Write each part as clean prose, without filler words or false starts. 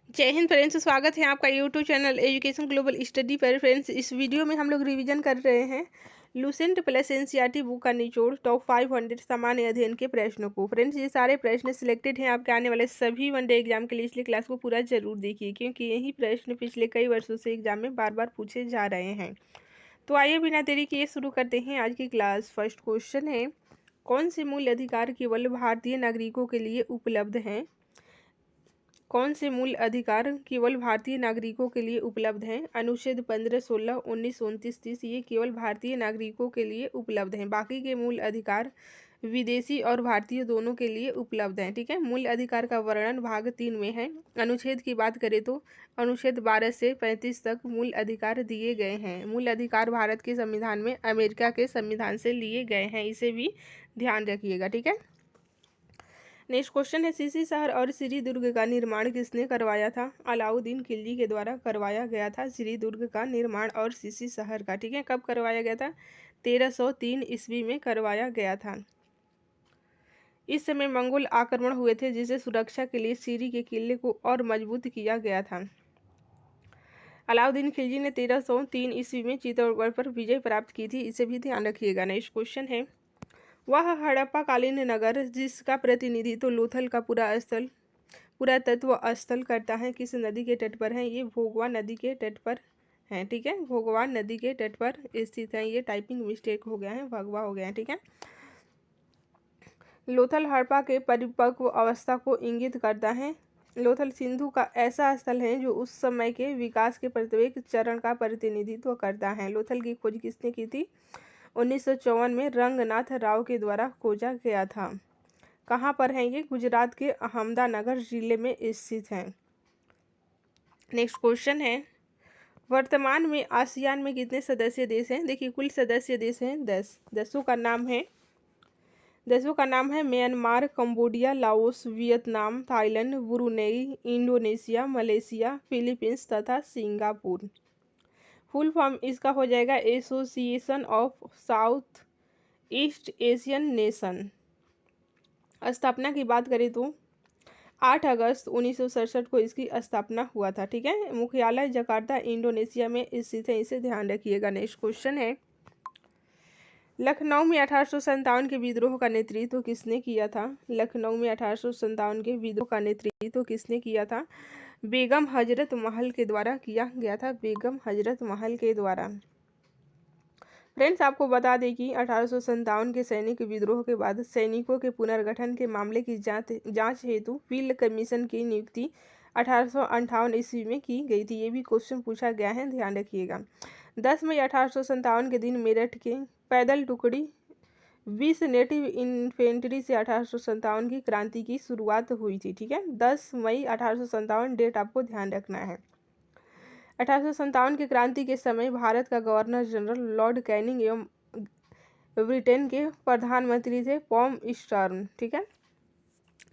जय हिंद फ्रेंड्स, स्वागत है आपका YouTube channel education global study पर। फ्रेंड्स, इस वीडियो में हम लोग रिवीजन कर रहे हैं लूसेंट प्लस एनसीईआरटी बुक का निचोड़ टॉप 500 सामान्य अध्ययन के प्रश्नों को। फ्रेंड्स, ये सारे प्रश्न सिलेक्टेड हैं आपके आने वाले सभी वनडे एग्जाम के लिए, इसलिए क्लास को पूरा जरूर देखिए क्योंकि यही प्रश्न पिछले कई वर्षों से एग्जाम में बार बार पूछे जा रहे हैं। तो आइए बिना देरी किए शुरू करते हैं आज की क्लास। फर्स्ट क्वेश्चन है, कौन से मूल अधिकार केवल भारतीय नागरिकों के लिए उपलब्ध हैं? कौन से मूल अधिकार केवल भारतीय नागरिकों के लिए उपलब्ध हैं? अनुच्छेद 15, 16, 19, 29, 30 ये केवल भारतीय नागरिकों के लिए उपलब्ध हैं। बाकी के मूल अधिकार विदेशी और भारतीय दोनों के लिए उपलब्ध हैं। ठीक है, मूल अधिकार का वर्णन भाग 3 में है। अनुच्छेद की बात करें तो अनुच्छेद 12 से 35 तक मूल अधिकार दिए गए हैं। मूल अधिकार भारत के संविधान में अमेरिका के संविधान से लिए गए हैं, इसे भी ध्यान रखिएगा। ठीक है, नेक्स्ट क्वेश्चन है, सीसी शहर और श्री दुर्ग का निर्माण किसने करवाया था? अलाउद्दीन खिलजी के द्वारा करवाया गया था श्री दुर्ग का निर्माण और सीसी शहर का। ठीक है, कब करवाया गया था? 1303 ईस्वी में करवाया गया था। इस समय मंगोल आक्रमण हुए थे, जिसे सुरक्षा के लिए सीरी के किले को और मजबूत किया गया था। अलाउद्दीन खिलजी ने 1303 ईस्वी में चित्तौड़गढ़ पर विजय प्राप्त की थी, इसे भी ध्यान रखिएगा। नेक्स्ट क्वेश्चन है, वह हड़प्पा कालीन नगर जिसका प्रतिनिधित्व लोथल का पुरातत्व स्थल करता है किस नदी के तट पर है? ये भोगवा नदी के तट पर है। ठीक है, भोगवा नदी के तट पर स्थित है। ये टाइपिंग मिस्टेक हो गया है, भगवा हो गया है। ठीक है, लोथल हड़प्पा के परिपक्व अवस्था को इंगित करता है। लोथल सिंधु का ऐसा स्थल है जो उस समय के विकास के प्रत्येक चरण का प्रतिनिधित्व करता है। लोथल की खोज किसने की थी? 1954 में रंगनाथ राव के द्वारा खोजा गया था। कहाँ पर है ये? गुजरात के अहमदानगर जिले में स्थित है। नेक्स्ट क्वेश्चन है, वर्तमान में आसियान में कितने सदस्य देश हैं? देखिए, कुल सदस्य देश हैं 10। देशों का नाम है Myanmar, Cambodia, Laos, Vietnam, Thailand, Brunei, Indonesia, Malaysia, Philippines तथा सिंगापुर। फुल फॉर्म इसका हो जाएगा association of south east Asian nation. स्थापना की बात करें तो 8 अगस्त 1967 को इसकी स्थापना हुआ था। ठीक है, मुख्यालय जकार्ता इंडोनेशिया में स्थित है, इसे ध्यान रखिएगा। नेक्स्ट क्वेश्चन है, लखनऊ में 1857 के विद्रोह का नेतृत्व किसने किया था? लखनऊ में 1857 के विद्रोह का नेतृत्व किसने किया था? बेगम हजरत महल के द्वारा किया गया था। बेगम हजरत महल के द्वारा। फ्रेंड्स, आपको बता दें कि 1857 के सैनिक विद्रोह के बाद सैनिकों के पुनर्गठन के मामले की जांच हेतु फील्ड कमीशन की नियुक्ति 1858 ईस्वी में की गई थी। ये भी क्वेश्चन पूछा गया है, ध्यान रखिएगा। 10 मई 1857 के दिन मेरठ के पैदल टुकड़ी 20 नेटिव इन्फेंट्री से 1857 की क्रांति की शुरुआत हुई थी। ठीक है, 10 मई 1857 डेट आपको ध्यान रखना है। 1857 की क्रांति के समय भारत का गवर्नर जनरल लॉर्ड कैनिंग एवं ब्रिटेन के प्रधानमंत्री थे पॉम स्टर्न। ठीक है,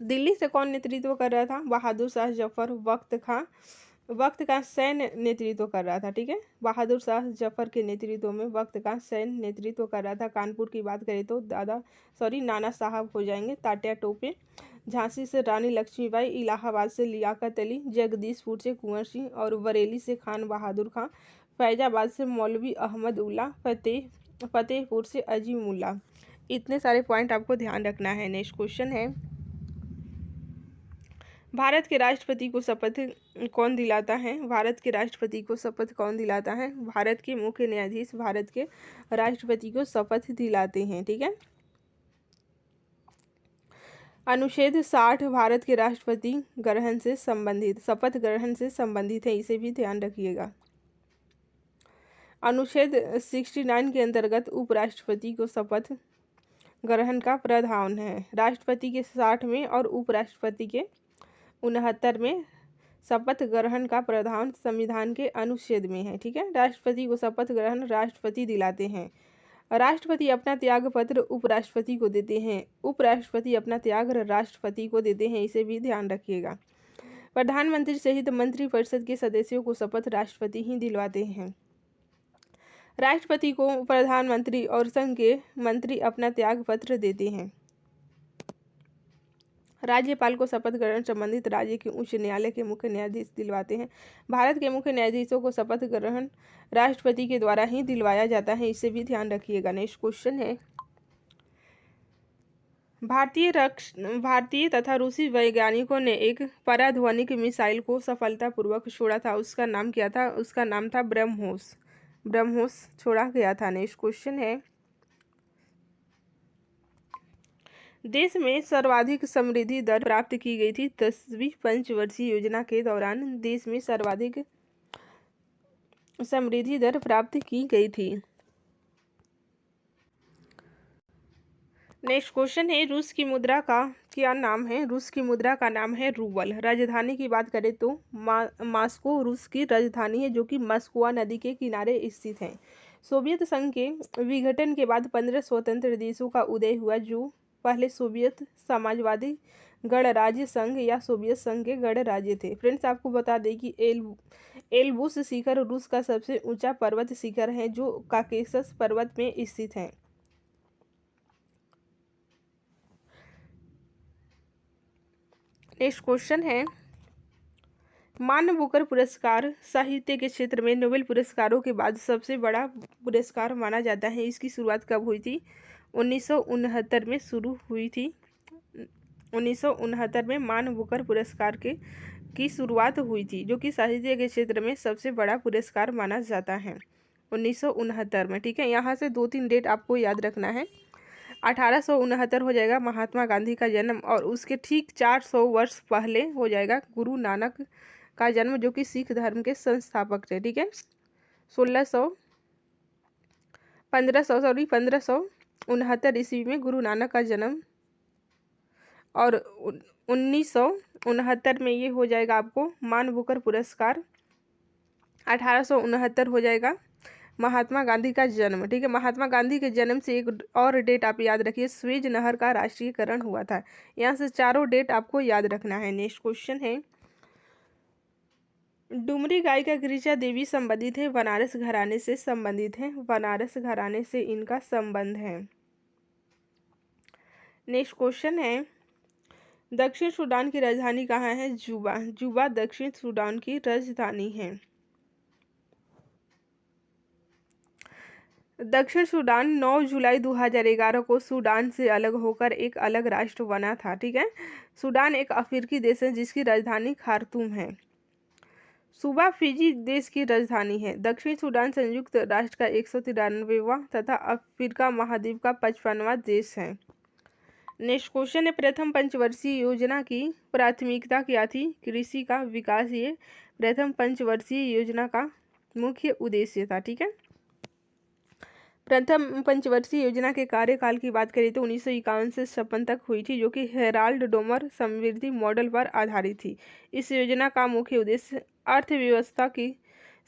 दिल्ली से कौन नेतृत्व कर रहा था? बहादुर शाह जफर। वक्त का सैन्य नेतृत्व कर रहा था। ठीक है, बहादुर शाह जफर के नेतृत्व में वक्त का सैन्य नेतृत्व कर रहा था। कानपुर की बात करें तो नाना साहब हो जाएंगे, तात्या टोपे। झांसी से रानी लक्ष्मीबाई, इलाहाबाद से लियाकत अली, जगदीशपुर से कुंवर सिंह और बरेली से खान बहादुर खां, फैजाबाद से मौलवी अहमद उल्ला, फतेहपुर से अजीमुल्ला। इतने सारे पॉइंट आपको ध्यान रखना है। नेक्स्ट क्वेश्चन है, भारत के राष्ट्रपति को शपथ कौन दिलाता है? भारत के राष्ट्रपति को शपथ कौन दिलाता है? भारत के मुख्य न्यायाधीश भारत के राष्ट्रपति को शपथ दिलाते हैं। ठीक है, अनुच्छेद 60 भारत के राष्ट्रपति ग्रहण से संबंधित शपथ ग्रहण से संबंधित है, इसे भी ध्यान रखिएगा। अनुच्छेद 69 के अंतर्गत उपराष्ट्रपति को शपथ ग्रहण का प्रावधान है। राष्ट्रपति के 60 में और उपराष्ट्रपति के 69 में शपथ ग्रहण का प्रावधान संविधान के अनुच्छेद में है। ठीक है, राष्ट्रपति को शपथ ग्रहण राष्ट्रपति दिलाते हैं। राष्ट्रपति अपना त्याग पत्र उपराष्ट्रपति को देते हैं। उपराष्ट्रपति अपना त्याग राष्ट्रपति को देते हैं, इसे भी ध्यान रखिएगा। प्रधानमंत्री सहित मंत्रिपरिषद के सदस्यों को शपथ राष्ट्रपति ही दिलवाते हैं। राष्ट्रपति को प्रधानमंत्री और संघ के मंत्री अपना त्याग पत्र देते हैं। राज्यपाल को शपथ ग्रहण संबंधित राज्य के उच्च न्यायालय के मुख्य न्यायाधीश दिलवाते हैं। भारत के मुख्य न्यायाधीशों को शपथ ग्रहण राष्ट्रपति के द्वारा ही दिलवाया जाता है, इसे भी ध्यान रखिएगा। नेक्स्ट क्वेश्चन है, भारतीय तथा रूसी वैज्ञानिकों ने एक पराध्वनिक मिसाइल को सफलतापूर्वक छोड़ा था, उसका नाम क्या था? उसका नाम था ब्रह्मोस। ब्रह्मोस छोड़ा गया था। नेक्स्ट क्वेश्चन है, देश में सर्वाधिक समृद्धि दर प्राप्त की गई थी 10वीं पंचवर्षीय योजना के दौरान। देश में सर्वाधिक समृद्धि दर प्राप्त की गई थी। नेक्स्ट क्वेश्चन है, रूस की मुद्रा का क्या नाम है? रूस की मुद्रा का नाम है रूबल। राजधानी की बात करें तो मॉस्को रूस की राजधानी है, जो कि मस्कोवा नदी के किनारे स्थित है। सोवियत संघ के विघटन के बाद 15 स्वतंत्र देशों का उदय हुआ, जो पहले सोवियत समाजवादी गणराज्य संघ या सोवियत संघ के गणराज्य थे। फ्रेंड्स, आपको बता दें कि एल्ब्रूस शिखर रूस का सबसे ऊंचा पर्वत शिखर है, जो काकेशस पर्वत में स्थित है। नेक्स्ट क्वेश्चन है, मान बुकर पुरस्कार साहित्य के क्षेत्र में नोबेल पुरस्कारों के बाद सबसे बड़ा पुरस्कार माना जाता है। इसकी शुरुआत कब हुई थी? 1969 में शुरू हुई थी। 1969 में मान बुकर पुरस्कार की शुरुआत हुई थी, जो कि साहित्य के क्षेत्र में सबसे बड़ा पुरस्कार माना जाता है 1969 में। ठीक है, यहाँ से 2-3 डेट आपको याद रखना है। 1869 हो जाएगा महात्मा गांधी का जन्म, और उसके ठीक 400 वर्ष पहले हो जाएगा गुरु नानक का जन्म, जो कि सिख धर्म के संस्थापक थे। ठीक है, 1569 ईस्वी में गुरु नानक का जन्म, और 1969 में ये हो जाएगा आपको मान बुकर पुरस्कार। 1869 हो जाएगा महात्मा गांधी का जन्म। ठीक है, महात्मा गांधी के जन्म से एक और डेट आप याद रखिए, स्वेज नहर का राष्ट्रीयकरण हुआ था। यहाँ से चारों डेट आपको याद रखना है। नेक्स्ट क्वेश्चन है, डुमरी गायिका गिरिजा देवी संबंधित है, बनारस घराने से संबंधित है। बनारस घराने से इनका संबंध है। नेक्स्ट क्वेश्चन है, दक्षिण सूडान की राजधानी कहाँ है? जुबा। जुबा दक्षिण सूडान की राजधानी है। दक्षिण सूडान 9 जुलाई 2011 को सूडान से अलग होकर एक अलग राष्ट्र बना था। ठीक है, सूडान एक अफ्रीकी देश है जिसकी राजधानी खार्तूम है। सूबा फिजी देश की राजधानी है। दक्षिण सूडान संयुक्त राष्ट्र का 193वां तथा अफ्रीका महाद्वीप का 55वां देश है। नेक्स्ट क्वेश्चन है, प्रथम पंचवर्षीय योजना की प्राथमिकता क्या थी? कृषि का विकास ये प्रथम पंचवर्षीय योजना का मुख्य उद्देश्य था। ठीक है, प्रथम पंचवर्षीय योजना के कार्यकाल की बात करें तो 1951 से 56 तक हुई थी, जो कि हेराल्ड डोमर समृद्धि मॉडल पर आधारित थी। इस योजना का मुख्य उद्देश्य अर्थव्यवस्था की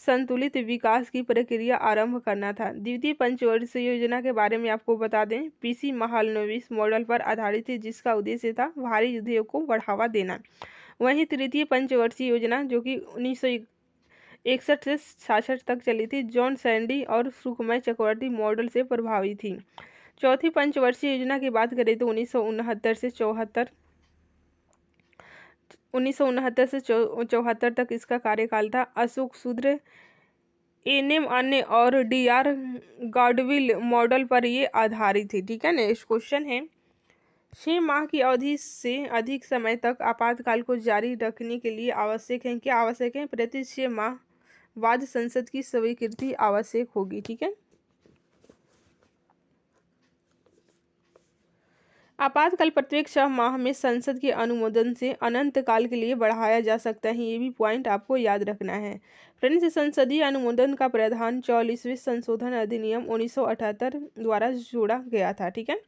संतुलित विकास की प्रक्रिया आरंभ करना था। द्वितीय पंचवर्षीय योजना के बारे में आपको बता दें, पीसी महालनोबिस मॉडल पर आधारित थी, जिसका उद्देश्य था भारी उद्योग को बढ़ावा देना। वहीं तृतीय पंचवर्षीय योजना, जो कि 1961 से 66 तक चली थी, जॉन सैंडी और सुखमय चक्रवर्ती मॉडल से प्रभावित थी। चौथी पंचवर्षीय योजना की बात करें तो 1969 से 74 तक इसका कार्यकाल था। अशोक सूत्र, एनएम अन्य और डीआर गॉडविल मॉडल पर ये आधारित थी। ठीक है, नेक्स्ट क्वेश्चन है, 6 माह की अवधि से अधिक समय तक आपातकाल को जारी रखने के लिए आवश्यक है, क्या आवश्यक है? प्रति 6 माह बाद संसद की स्वीकृति आवश्यक होगी। ठीक है, आपातकाल प्रत्येक 6 माह में संसद के अनुमोदन से अनंत काल के लिए बढ़ाया जा सकता है। ये भी पॉइंट आपको याद रखना है। फ्रेंड्स, संसदीय अनुमोदन का प्रावधान 44वें संशोधन अधिनियम 1978 द्वारा जोड़ा गया था। ठीक है,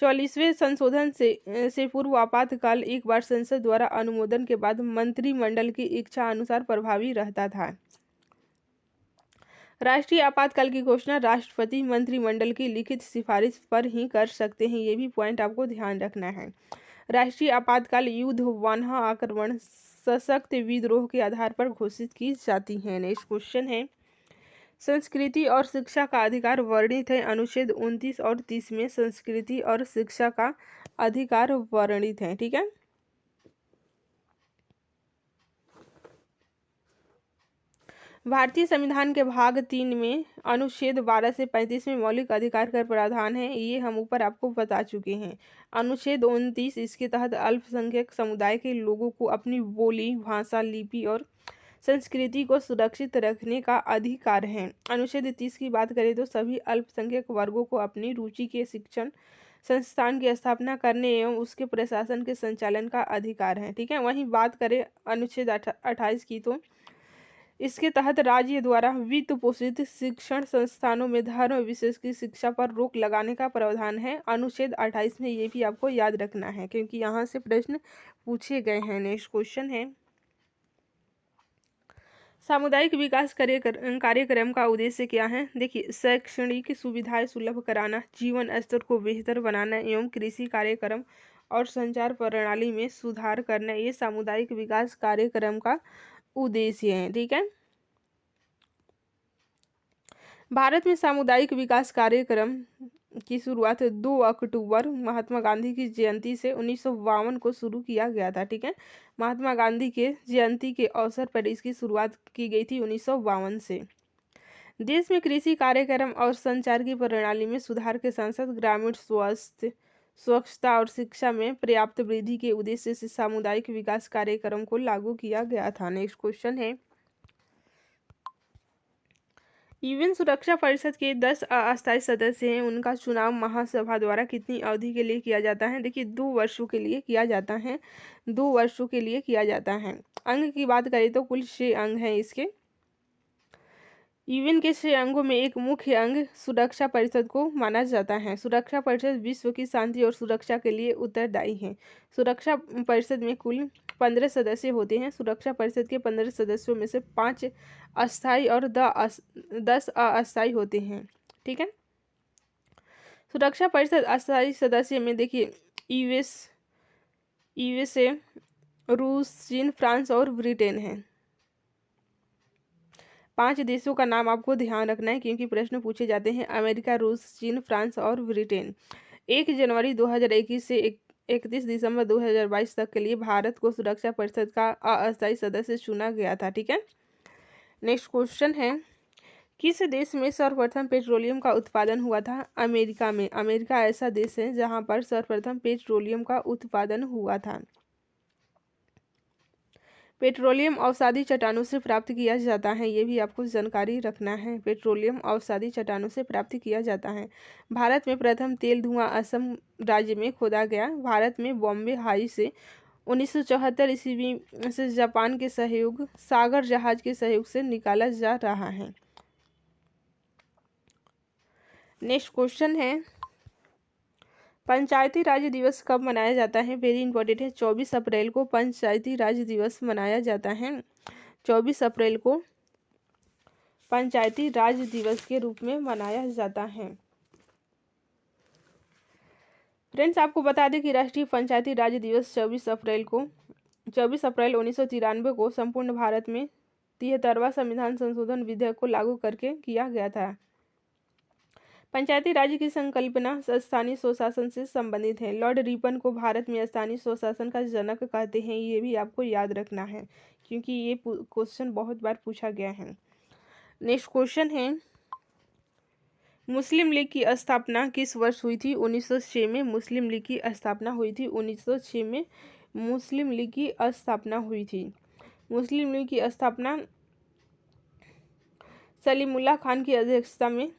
44वें संशोधन से पूर्व आपातकाल एक बार संसद द्वारा अनुमोदन के बाद मंत्रिमंडल की इच्छा अनुसार प्रभावी रहता था। राष्ट्रीय आपातकाल की घोषणा राष्ट्रपति मंत्रिमंडल की लिखित सिफारिश पर ही कर सकते हैं। ये भी पॉइंट आपको ध्यान रखना है। राष्ट्रीय आपातकाल युद्ध, वानर आक्रमण, सशक्त विद्रोह के आधार पर घोषित की जाती है। नेक्स्ट क्वेश्चन है, संस्कृति और शिक्षा का अधिकार वर्णित है। अनुच्छेद 29 और 30 में संस्कृति और शिक्षा का अधिकार वर्णित है। ठीक है, भारतीय संविधान के भाग 3 में अनुच्छेद 12 से 35 में मौलिक अधिकार का प्रावधान है, ये हम ऊपर आपको बता चुके हैं। अनुच्छेद 29 इसके तहत अल्पसंख्यक समुदाय के लोगों को अपनी बोली, भाषा, लिपि और संस्कृति को सुरक्षित रखने का अधिकार है। अनुच्छेद 30 की बात करें तो सभी अल्पसंख्यक वर्गों को अपनी रुचि के शिक्षण संस्थान की स्थापना करने एवं उसके प्रशासन के संचालन का अधिकार है। ठीक है, वहीं बात करें अनुच्छेद 28 की तो इसके तहत राज्य द्वारा वित्त पोषित शिक्षण संस्थानों में धर्म विशेष की शिक्षा पर रोक लगाने का प्रावधान है। अनुच्छेद 28 में ये भी आपको याद रखना है क्योंकि यहाँ से प्रश्न पूछे गए हैं। नेक्स्ट क्वेश्चन है, सामुदायिक विकास कार्यक्रम का उद्देश्य क्या है? देखिए, शैक्षणिक सुविधाएं सुलभ कराना, जीवन स्तर को बेहतर बनाना एवं कृषि कार्यक्रम और संचार प्रणाली में सुधार करना, ये सामुदायिक विकास कार्यक्रम का उद्देश्य है। ठीक है, भारत में सामुदायिक विकास कार्यक्रम की शुरुआत 2 अक्टूबर महात्मा गांधी की जयंती से 1952 को शुरू किया गया था। ठीक है, महात्मा गांधी के जयंती के अवसर पर इसकी शुरुआत की गई थी 1952 से। देश में कृषि कार्यक्रम और संचार की प्रणाली में सुधार के साथ साथ ग्रामीण स्वास्थ्य, स्वच्छता और शिक्षा में पर्याप्त वृद्धि के उद्देश्य से सामुदायिक विकास कार्यक्रम को लागू किया गया था। नेक्स्ट क्वेश्चन है, यूएन सुरक्षा परिषद के 10 अस्थायी सदस्य हैं, उनका चुनाव महासभा द्वारा कितनी अवधि के लिए किया जाता है? देखिए, 2 वर्षों के लिए किया जाता है, 2 वर्षों के लिए किया जाता है। अंग की बात करें तो कुल 6 अंग हैं इसके। यूएन के 6 अंगों में एक मुख्य अंग सुरक्षा परिषद को माना जाता है। सुरक्षा परिषद विश्व की शांति और सुरक्षा के लिए उत्तरदायी है। सुरक्षा परिषद में कुल 15 सदस्य होते हैं। सुरक्षा परिषद के 15 सदस्यों में से 5 अस्थायी और 10 अस्थायी होते हैं। ठीक है, सुरक्षा परिषद अस्थायी सदस्य में देखिए यूएसए, रूस, चीन, फ्रांस और ब्रिटेन है। 5 देशों का नाम आपको ध्यान रखना है क्योंकि प्रश्न पूछे जाते हैं। अमेरिका, रूस, चीन, फ्रांस और ब्रिटेन। 1 जनवरी 2021 से 31 दिसंबर 2022 तक के लिए भारत को सुरक्षा परिषद का अस्थायी सदस्य चुना गया था। ठीक है, नेक्स्ट क्वेश्चन है, किस देश में सर्वप्रथम पेट्रोलियम का उत्पादन हुआ था? अमेरिका में। अमेरिका ऐसा देश है जहां पर सर्वप्रथम पेट्रोलियम का उत्पादन हुआ था। पेट्रोलियम अवसादी चट्टानों से प्राप्त किया जाता है, ये भी आपको जानकारी रखना है। पेट्रोलियम अवसादी चट्टानों से प्राप्त किया जाता है। भारत में प्रथम तेल धुआं असम राज्य में खोदा गया। भारत में बॉम्बे हाई से 1974 ईस्वी से जापान के सहयोग सागर जहाज के सहयोग से निकाला जा रहा है। नेक्स्ट क्वेश्चन है, पंचायती राज दिवस कब मनाया जाता है? वेरी इंपॉर्टेंट है, 24 अप्रैल को पंचायती राज दिवस मनाया जाता है। 24 अप्रैल को पंचायती राज दिवस के रूप में मनाया जाता है। फ्रेंड्स, आपको बता दें कि राष्ट्रीय पंचायती राज दिवस 24 अप्रैल 1993 को संपूर्ण भारत में 73वां संविधान संशोधन विधेयक को लागू करके किया गया था। पंचायती राज की संकल्पना स्थानीय स्वशासन से संबंधित है। लॉर्ड रिपन को भारत में स्थानीय स्वशासन का जनक कहते हैं, ये भी आपको याद रखना है क्योंकि ये क्वेश्चन बहुत बार पूछा गया है। नेक्स्ट क्वेश्चन है, मुस्लिम लीग की स्थापना किस वर्ष हुई थी? 1906 में मुस्लिम लीग की स्थापना हुई थी। 1906 में मुस्लिम लीग की स्थापना हुई थी। मुस्लिम लीग की स्थापना सलीमुल्लाह खान की अध्यक्षता में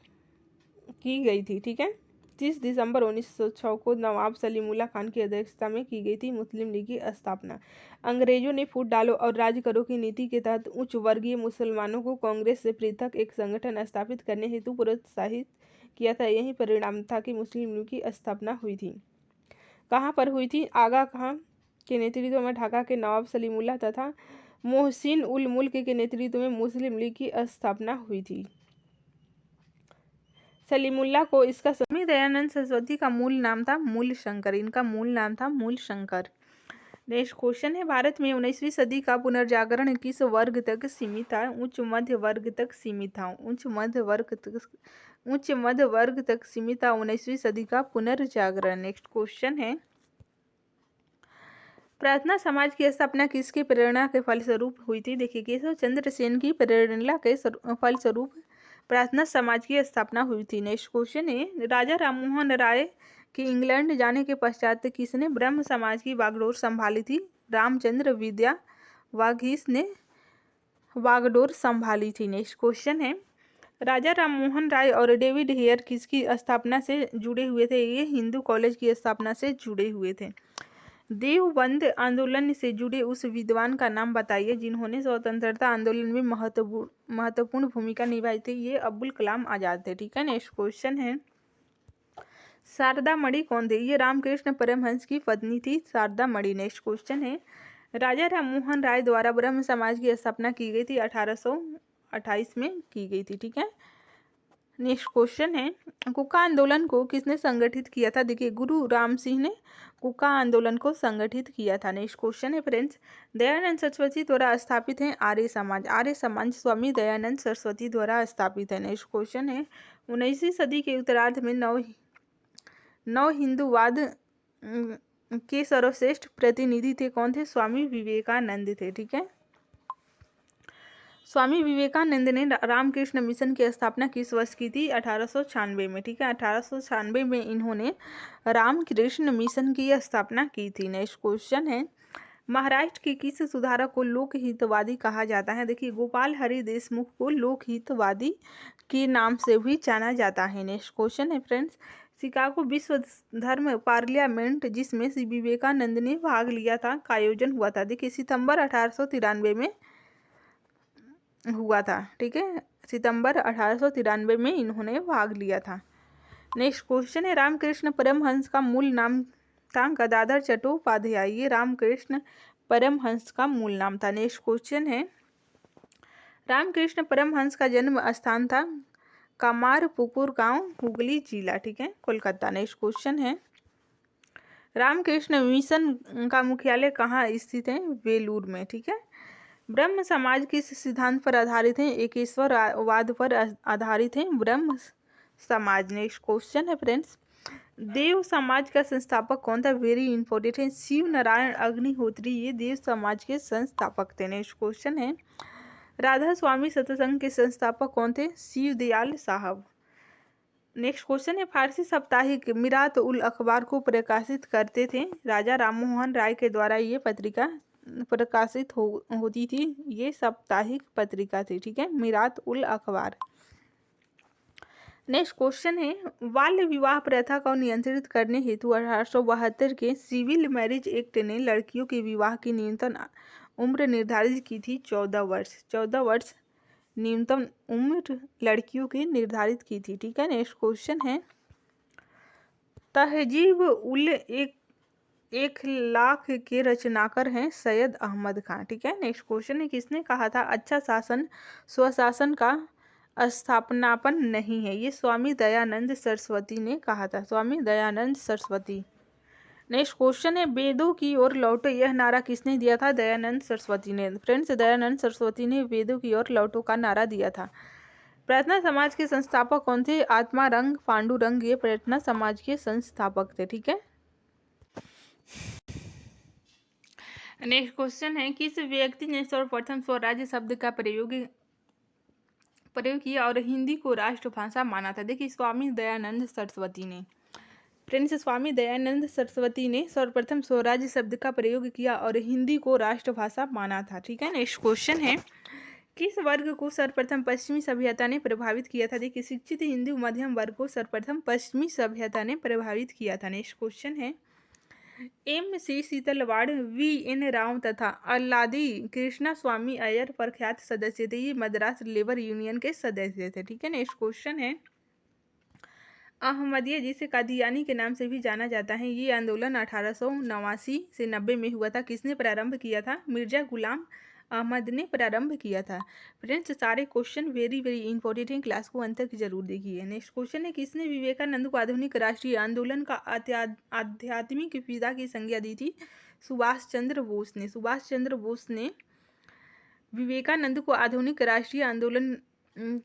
की गई थी। ठीक है, 30 दिसंबर 1906 को नवाब सलीमुल्लाह खान की अध्यक्षता में की गई थी मुस्लिम लीग की स्थापना। अंग्रेजों ने फूट डालो और राज करो की नीति के तहत उच्च वर्गीय मुसलमानों को कांग्रेस से पृथक एक संगठन स्थापित करने हेतु प्रोत्साहित किया था। यही परिणाम था कि मुस्लिम लीग की स्थापना हुई थी। कहाँ पर हुई थी? आगा खां के नेतृत्व में ढाका के नवाब सलीमुल्लाह तथा मोहसिन उल मुल्क के नेतृत्व में मुस्लिम लीग की स्थापना हुई थी। सलीमुल्लाह को इसका स्वामी दयानंद सरस्वती का मूल नाम था मूल शंकर। इनका मूल नाम था मूल शंकर। नेक्स्ट क्वेश्चन है, भारत में 19वीं सदी का पुनर्जागरण किस वर्ग तक सीमित था? उच्च मध्य वर्ग तक सीमित था। उच्च मध्य वर्ग तक सीमित था 19वीं सदी का पुनर्जागरण। नेक्स्ट क्वेश्चन है, प्रार्थना समाज की स्थापना किसकी प्रेरणा के फलस्वरूप हुई थी? देखिए, केशव चंद्र सेन की प्रेरणा के फलस्वरूप प्रार्थना समाज की स्थापना हुई थी। नेक्स्ट क्वेश्चन है, राजा राममोहन राय के इंग्लैंड जाने के पश्चात किसने ब्रह्म समाज की बागडोर संभाली थी? रामचंद्र विद्या वागीश ने बागडोर संभाली थी। नेक्स्ट क्वेश्चन है, राजा राममोहन राय और डेविड हेयर किसकी स्थापना से जुड़े हुए थे? ये हिंदू कॉलेज की स्थापना से जुड़े हुए थे। देवबंद आंदोलन से जुड़े उस विद्वान का नाम बताइए जिन्होंने स्वतंत्रता आंदोलन में महत्वपूर्ण भूमिका निभाई थी। ये अब्दुल कलाम आजाद थे। ठीक है, नेक्स्ट क्वेश्चन है, शारदा मणि कौन थे? ये रामकृष्ण परमहंस की पत्नी थी शारदा मणि। नेक्स्ट क्वेश्चन है, राजा राममोहन राय द्वारा ब्रह्म समाज की स्थापना की गई थी 1828 में की गई थी। ठीक है, नेक्स्ट क्वेश्चन है, कुका आंदोलन को किसने संगठित किया था? देखिए, गुरु राम सिंह ने कुका आंदोलन को संगठित किया था। नेक्स्ट क्वेश्चन है फ्रेंड्स, दयानंद सरस्वती द्वारा स्थापित है आर्य समाज। आर्य समाज स्वामी दयानंद सरस्वती द्वारा स्थापित है। नेक्स्ट क्वेश्चन है, 19वीं सदी के उत्तरार्ध में नव हिंदूवाद के सर्वश्रेष्ठ प्रतिनिधि थे। कौन थे? स्वामी विवेकानंद थे। ठीक है, स्वामी विवेकानंद ने रामकृष्ण मिशन की स्थापना किस वर्ष की थी? 1896 में। ठीक है, 1896 में इन्होंने रामकृष्ण मिशन की स्थापना की थी। नेक्स्ट क्वेश्चन है, महाराष्ट्र के किस सुधारक को लोकहितवादी कहा जाता है? देखिए, गोपाल हरि देशमुख को लोकहितवादी के नाम से भी जाना जाता है। नेक्स्ट क्वेश्चन है फ्रेंड्स, शिकागो विश्व धर्म पार्लियामेंट जिसमें श्री विवेकानंद ने भाग लिया था का आयोजन हुआ था? देखिए, सितंबर 1893 में हुआ था। ठीक है, सितंबर 1893 में इन्होंने भाग लिया था। नेक्स्ट क्वेश्चन है, रामकृष्ण परमहंस का मूल नाम था गदाधर चट्टोपाध्याय। ये रामकृष्ण परमहंस का मूल नाम था। नेक्स्ट क्वेश्चन है, रामकृष्ण परमहंस का जन्म स्थान था कामारपुकुर गांव, हुगली जिला। ठीक है, कोलकाता। नेक्स्ट क्वेश्चन है, रामकृष्ण मिशन का मुख्यालय कहाँ स्थित है? वेलूर में। ठीक है, ब्रह्म समाज किस सिद्धांत पर आधारित है? एकेश्वरवाद पर आधारित है ब्रह्म समाज। नेक्स्ट क्वेश्चन है फ्रेंड्स, देव समाज का संस्थापक कौन था? वेरी इंपॉर्टेंट है, शिव नारायण अग्निहोत्री। ये देव समाज के संस्थापक थे। नेक्स्ट क्वेश्चन है, राधा स्वामी सत्संग के संस्थापक कौन थे? शिव दयाल साहब। नेक्स्ट क्वेश्चन है, फारसी साप्ताहिक मिरात उल अखबार को प्रकाशित करते थे राजा राममोहन राय के द्वारा। ये पत्रिका प्रकाशित होती थी, ये साप्ताहिक पत्रिका थी। ठीक है, मिरात उल अखबार। नेक्स्ट क्वेश्चन है, बाल्य विवाह प्रथा को नियंत्रित करने हेतु 1872 के सिविल मैरिज एक्ट ने लड़कियों के विवाह की न्यूनतम उम्र निर्धारित की थी 14 वर्ष। 14 वर्ष न्यूनतम उम्र लड़कियों की निर्धारित की थी। ठीक है, नेक्स्ट क्वेश्चन है, तहजीब उल एक लाख के रचनाकार हैं सैयद अहमद खान। ठीक है, नेक्स्ट क्वेश्चन है, किसने कहा था अच्छा शासन स्वशासन का स्थापनापन नहीं है? ये स्वामी दयानंद सरस्वती ने कहा था, स्वामी दयानंद सरस्वती। नेक्स्ट क्वेश्चन है, वेदों की ओर लौटो यह नारा किसने दिया था? दयानंद सरस्वती ने। फ्रेंड्स, दयानंद सरस्वती ने वेदों की ओर लौटो का नारा दिया था। प्रार्थना समाज के संस्थापक कौन थे? आत्मारंग पांडुरंग, ये प्रार्थना समाज के संस्थापक थे। ठीक है, नेक्स्ट क्वेश्चन है, किस व्यक्ति ने सर्वप्रथम स्वराज्य शब्द का प्रयोग किया और हिंदी को राष्ट्रभाषा माना था? देखिए, स्वामी दयानंद सरस्वती ने। फ्रेंड्स, स्वामी दयानंद सरस्वती ने सर्वप्रथम स्वराज्य शब्द का प्रयोग किया और हिंदी को राष्ट्रभाषा माना था। ठीक है, नेक्स्ट क्वेश्चन है, किस वर्ग को सर्वप्रथम पश्चिमी सभ्यता ने प्रभावित किया था? देखिए, शिक्षित हिंदू मध्यम वर्ग को सर्वप्रथम पश्चिमी सभ्यता ने प्रभावित किया था। नेक्स्ट क्वेश्चन है, MC शीतलवाड़, VN राव तथा अल्लादी कृष्णा स्वामी अय्यर प्रख्यात सदस्य थे। ये मद्रास लेबर यूनियन के सदस्य थे। ठीक है, नेक्स्ट क्वेश्चन है, अहमदिया जिसे कादियानी के नाम से भी जाना जाता है, ये आंदोलन 1889 से 90 में हुआ था। किसने प्रारंभ किया था? मिर्जा गुलाम अहमद ने प्रारंभ किया था। फ्रेंड्स, सारे क्वेश्चन वेरी वेरी इंपॉर्टेंट हैं, क्लास को अंत तक जरूर देखिए। नेक्स्ट क्वेश्चन है, किसने विवेकानंद को आधुनिक राष्ट्रीय आंदोलन का आध्यात्मिक पिता की संज्ञा दी थी? सुभाष चंद्र बोस ने। सुभाष चंद्र बोस ने विवेकानंद को आधुनिक राष्ट्रीय आंदोलन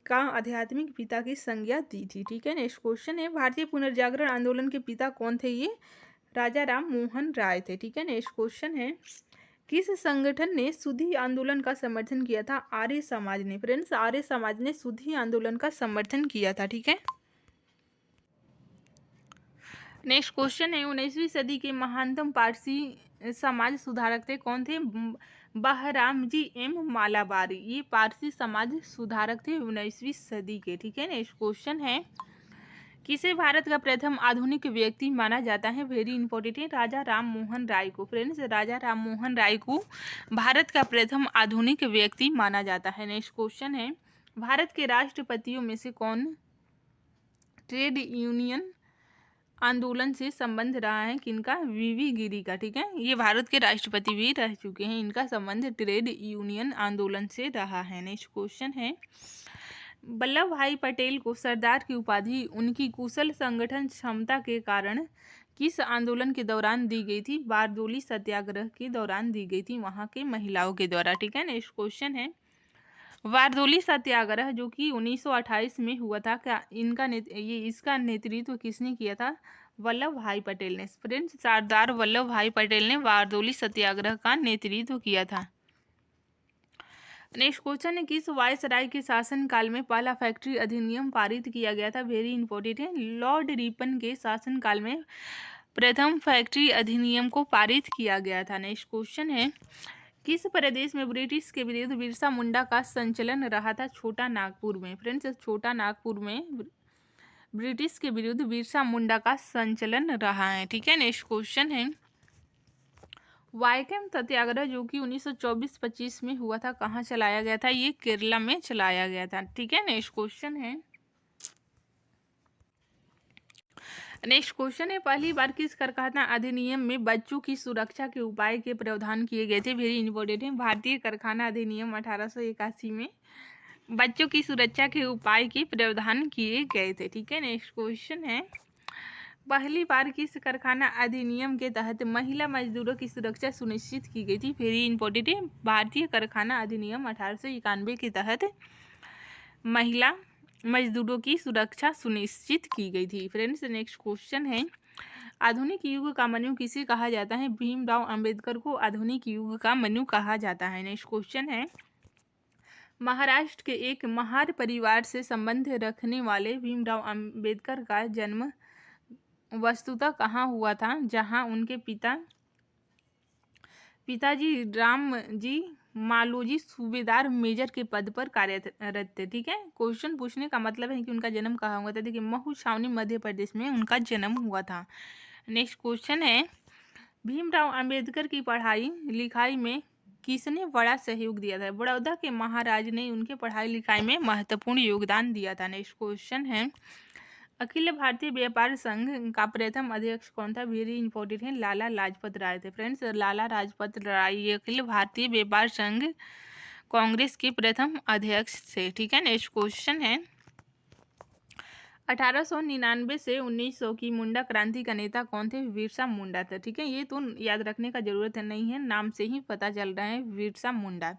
का आध्यात्मिक पिता की संज्ञा दी थी। ठीक है, नेक्स्ट क्वेश्चन है, भारतीय पुनर्जागरण आंदोलन के पिता कौन थे? ये राजा राम मोहन राय थे। ठीक है, नेक्स्ट क्वेश्चन है, किस संगठन ने शुद्धि आंदोलन का समर्थन किया था? आर्य समाज ने। फ्रेंड्स, आर्य समाज ने शुद्धि आंदोलन का समर्थन किया था। ठीक है, नेक्स्ट क्वेश्चन है, 19वीं सदी के महानतम पारसी समाज सुधारक थे, कौन थे? बहराम जी एम मालाबारी, ये पारसी समाज सुधारक थे 19वीं सदी के। ठीक है, नेक्स्ट क्वेश्चन है, किसे भारत का प्रथम आधुनिक व्यक्ति माना जाता है? वेरी इंपॉर्टेंट है, राजा राम मोहन राय को। फ्रेंड्स, राजा राम मोहन राय को भारत का प्रथम आधुनिक व्यक्ति माना जाता है। नेक्स्ट क्वेश्चन है, भारत के राष्ट्रपतियों में से कौन ट्रेड यूनियन आंदोलन से संबंध रहा है? किनका? वीवी गिरी का। ठीक है, ये भारत के राष्ट्रपति भी रह चुके हैं, इनका संबंध ट्रेड यूनियन आंदोलन से रहा है। नेक्स्ट क्वेश्चन है, वल्लभ भाई पटेल को सरदार की उपाधि उनकी कुशल संगठन क्षमता के कारण किस आंदोलन के दौरान दी गई थी? बारदोली सत्याग्रह के दौरान दी गई थी, वहां के महिलाओं के द्वारा। ठीक है, नेक्स्ट क्वेश्चन है, बारदोली सत्याग्रह जो कि 1928 में हुआ था, क्या इसका नेतृत्व किसने किया था? वल्लभ भाई पटेल ने। फ्रेंड्स, सरदार वल्लभ भाई पटेल ने बारदोली सत्याग्रह का नेतृत्व किया था। नेक्स्ट क्वेश्चन है, किस वायसराय के शासन काल में पहला फैक्ट्री अधिनियम पारित किया गया था? वेरी इंपॉर्टेंट है, लॉर्ड रिपन के शासन काल में प्रथम फैक्ट्री अधिनियम को पारित किया गया था। नेक्स्ट क्वेश्चन है, किस प्रदेश में ब्रिटिश के विरुद्ध बिरसा मुंडा का संचलन रहा था? छोटा नागपुर में। फ्रेंड्स, छोटा नागपुर में ब्रिटिश के विरुद्ध बिरसा मुंडा का संचलन रहा है। ठीक है, नेक्स्ट क्वेश्चन है, वाइकम सत्याग्रह जो कि 1924-25 में हुआ था, कहाँ चलाया गया था? ये केरला में चलाया गया था। ठीक है, नेक्स्ट क्वेश्चन है, पहली बार किस कारखाना अधिनियम में बच्चों की सुरक्षा के उपाय के प्रावधान किए गए थे? वेरी इंपॉर्टेंट है, भारतीय कारखाना अधिनियम 1881 में बच्चों की सुरक्षा के उपाय के प्रावधान किए गए थे। ठीक है, नेक्स्ट क्वेश्चन है, पहली बार किस कारखाना अधिनियम के तहत महिला मजदूरों की सुरक्षा सुनिश्चित की गई थी? वेरी इंपॉर्टेंट है, भारतीय कारखाना अधिनियम 1891 के तहत महिला मजदूरों की सुरक्षा सुनिश्चित की गई थी। फ्रेंड्स, नेक्स्ट क्वेश्चन है, आधुनिक युग का मनु किसे कहा जाता है? भीमराव अंबेडकर को आधुनिक युग का मनु कहा जाता है। नेक्स्ट क्वेश्चन है, महाराष्ट्र के एक महार परिवार से संबंध रखने वाले भीमराव अंबेडकर का जन्म वस्तुतः कहाँ हुआ था? जहाँ उनके पिताजी रामजी मालोजी सूबेदार मेजर के पद पर कार्यरत थे। ठीक है, क्वेश्चन पूछने का मतलब है कि उनका जन्म कहाँ हुआ था। देखिए, महू छावनी मध्य प्रदेश में उनका जन्म हुआ था। नेक्स्ट क्वेश्चन है, भीमराव अंबेडकर की पढ़ाई लिखाई में किसने बड़ा सहयोग दिया था? बड़ौदा के महाराज ने उनके पढ़ाई लिखाई में महत्वपूर्ण योगदान दिया था। नेक्स्ट क्वेश्चन है, अखिल भारतीय व्यापार संघ का प्रथम अध्यक्ष कौन था? वेरी इंपॉर्टेंट है, लाला लाजपत राय थे। फ्रेंड्स, लाला लाजपत राय अखिल भारतीय व्यापार संघ कांग्रेस के प्रथम अध्यक्ष थे। ठीक है, नेक्स्ट क्वेश्चन है, 1899 से 1900 की मुंडा क्रांति का नेता कौन थे? बिरसा मुंडा थे। ठीक है, ये तो याद रखने का जरूरत नहीं है, नाम से ही पता चल रहा है, बिरसा मुंडा।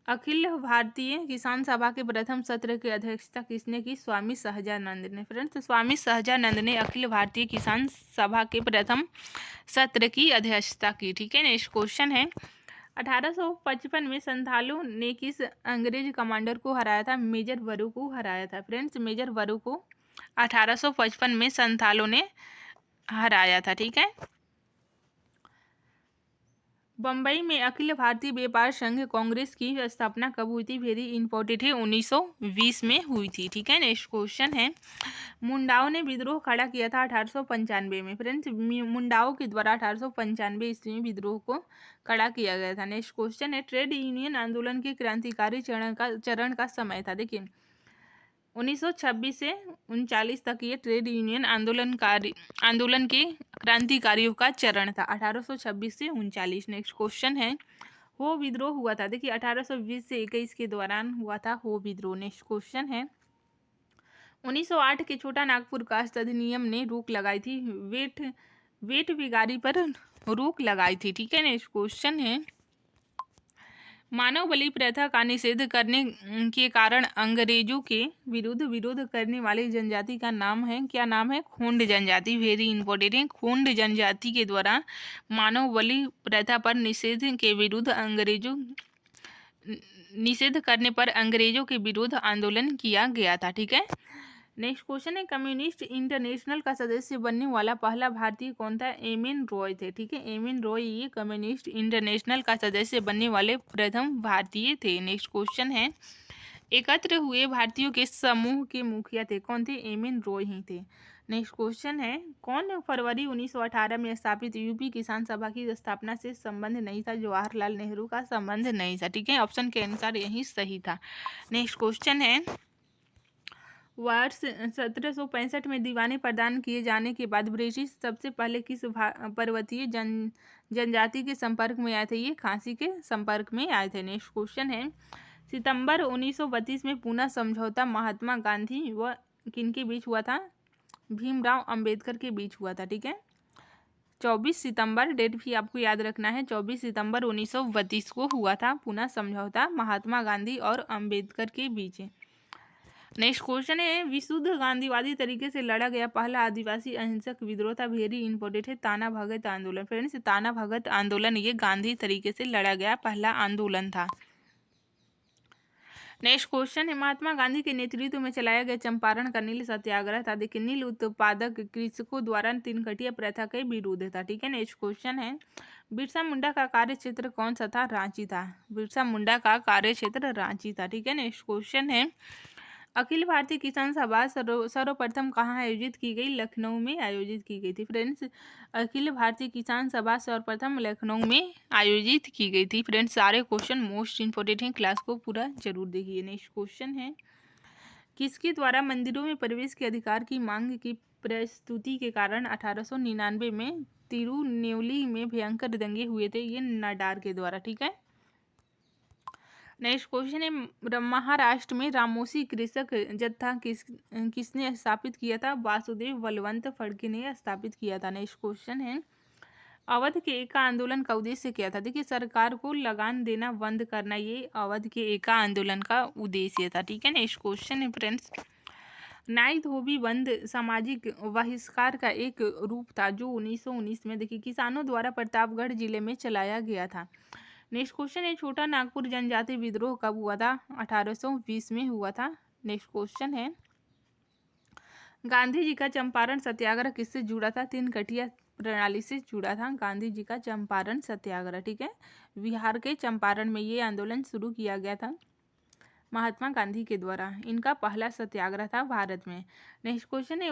अखिल भारतीय किसान सभा के प्रथम सत्र की अध्यक्षता किसने की? स्वामी सहजानंद ने। फ्रेंड्स, स्वामी सहजानंद ने अखिल भारतीय किसान सभा के प्रथम सत्र की अध्यक्षता की। ठीक है, नेक्स्ट क्वेश्चन है, 1855 में संथालों ने किस अंग्रेज कमांडर को हराया था? मेजर वरू को हराया था। फ्रेंड्स, मेजर वरू को 1855 में संथालों ने हराया था। ठीक है, बम्बई में अखिल भारतीय व्यापार संघ कांग्रेस की स्थापना कब हुई थी? वेरी इंपॉर्टेंट है, 1920 में हुई थी। ठीक है, नेक्स्ट क्वेश्चन है, मुंडाओं ने विद्रोह खड़ा किया था 1895 में। फ्रेंड्स, मुंडाओं के द्वारा 1895 ईस्वी में विद्रोह को खड़ा किया गया था। नेक्स्ट क्वेश्चन है, ट्रेड यूनियन आंदोलन के क्रांतिकारी चरण का समय था। देखिए, 1926 से 1939 तक ये ट्रेड यूनियन आंदोलन के क्रांतिकारियों का चरण था, 1826 से 1939। नेक्स्ट क्वेश्चन है, हो विद्रोह हुआ था? देखिए, 1820 से 21 के दौरान हुआ था हो विद्रोह। नेक्स्ट क्वेश्चन है, 1908 के छोटा नागपुर कास्ट अधिनियम ने रोक लगाई थी, वेट बिगारी पर रोक लगाई थी। ठीक है, नेक्स्ट क्वेश्चन है, मानव बलि प्रथा का निषेध करने के कारण अंग्रेजों के विरुद्ध विरोध करने वाली जनजाति का नाम है, क्या नाम है? खोंड जनजाति। वेरी इंपॉर्टेंट है। खोंड जनजाति के द्वारा मानव बलि प्रथा पर निषेध करने पर अंग्रेजों के विरुद्ध आंदोलन किया गया था। ठीक है। नेक्स्ट क्वेश्चन है, कम्युनिस्ट इंटरनेशनल का सदस्य बनने वाला पहला भारतीय कौन था? एम.एन. रॉय थे। ठीक है, एम.एन. रॉय ये कम्युनिस्ट इंटरनेशनल का सदस्य बनने वाले प्रथम भारतीय थे। नेक्स्ट क्वेश्चन है, एकत्र हुए भारतीयों के समूह के मुखिया थे, कौन थे? एम.एन. रॉय ही थे। नेक्स्ट क्वेश्चन है, कौन फरवरी 1918 में स्थापित यूपी किसान सभा की स्थापना से संबंध नहीं था? जवाहरलाल नेहरू का संबंध नहीं था। ठीक है, ऑप्शन के अनुसार यही सही था। नेक्स्ट क्वेश्चन है, वर्ष 1765 में दीवाने प्रदान किए जाने के बाद ब्रिटिश सबसे पहले किस पर्वतीय जनजाति के संपर्क में आए थे? ये खांसी के संपर्क में आए थे। नेक्स्ट क्वेश्चन है, सितंबर 1932 में पूना समझौता महात्मा गांधी व किनके बीच हुआ था? भीमराव अंबेडकर के बीच हुआ था। ठीक है, 24 सितंबर, डेट भी आपको याद रखना है, 24 सितंबर 1932 को हुआ था पूना समझौता महात्मा गांधी और अंबेडकर के बीच। नेक्स्ट क्वेश्चन है, विशुद्ध गांधीवादी तरीके से लड़ा गया पहला आदिवासी अहिंसक विद्रोह था? वेरी इंपॉर्टेंट है, ताना भगत आंदोलन। फ्रेंड्स, ताना भगत आंदोलन ये गांधी तरीके से लड़ा गया पहला आंदोलन था। नेक्स्ट क्वेश्चन है, महात्मा गांधी के नेतृत्व में चलाया गया चंपारण का नील सत्याग्रह था? देखिए, नील उत्पादक कृषकों द्वारा तीनकटिया प्रथा के विरुद्ध था। ठीक है। नेक्स्ट क्वेश्चन है, बिरसा मुंडा का कार्य क्षेत्र कौन सा था? रांची था। बिरसा मुंडा का कार्य क्षेत्र रांची था। ठीक है। नेक्स्ट क्वेश्चन है, अखिल भारतीय किसान सभा सर्वप्रथम कहाँ आयोजित की गई? लखनऊ में आयोजित की गई थी। फ्रेंड्स, अखिल भारतीय किसान सभा सर्वप्रथम लखनऊ में आयोजित की गई थी। फ्रेंड्स, सारे क्वेश्चन मोस्ट इंपोर्टेंट हैं, क्लास को पूरा जरूर देखिए। नेक्स्ट क्वेश्चन है, किसके द्वारा मंदिरों में प्रवेश के अधिकार की मांग की प्रस्तुति के कारण 1899 में तिरुनेवली में भयंकर दंगे हुए थे? ये नाडार के द्वारा। ठीक है। नेक्स्ट क्वेश्चन है, महाराष्ट्र में रामोसी कृषक जत्था किसने स्थापित किया था? वासुदेव बलवंत फड़के ने स्थापित किया था। नेक्स्ट क्वेश्चन है, अवध के एका आंदोलन का उद्देश्य क्या था? देखिए, सरकार को लगान देना बंद करना, ये अवध के एका आंदोलन का उद्देश्य था। ठीक है। नेक्स्ट क्वेश्चन है फ्रेंड्स, नाई धोबी बंद सामाजिक बहिष्कार का एक रूप था जो 1919 में देखिए किसानों द्वारा प्रतापगढ़ जिले में चलाया गया था। नेक्स्ट क्वेश्चन है, छोटा नागपुर जनजाति विद्रोह कब हुआ था? 1820 में हुआ था। नेक्स्ट क्वेश्चन है, गांधी जी का चंपारण सत्याग्रह किससे जुड़ा था? तीनकटिया प्रणाली से जुड़ा था गांधी जी का चंपारण सत्याग्रह। ठीक है, बिहार के चंपारण में ये आंदोलन शुरू किया गया था महात्मा गांधी के द्वारा। इनका पहला सत्याग्रह था भारत में। नेक्स्ट क्वेश्चन है,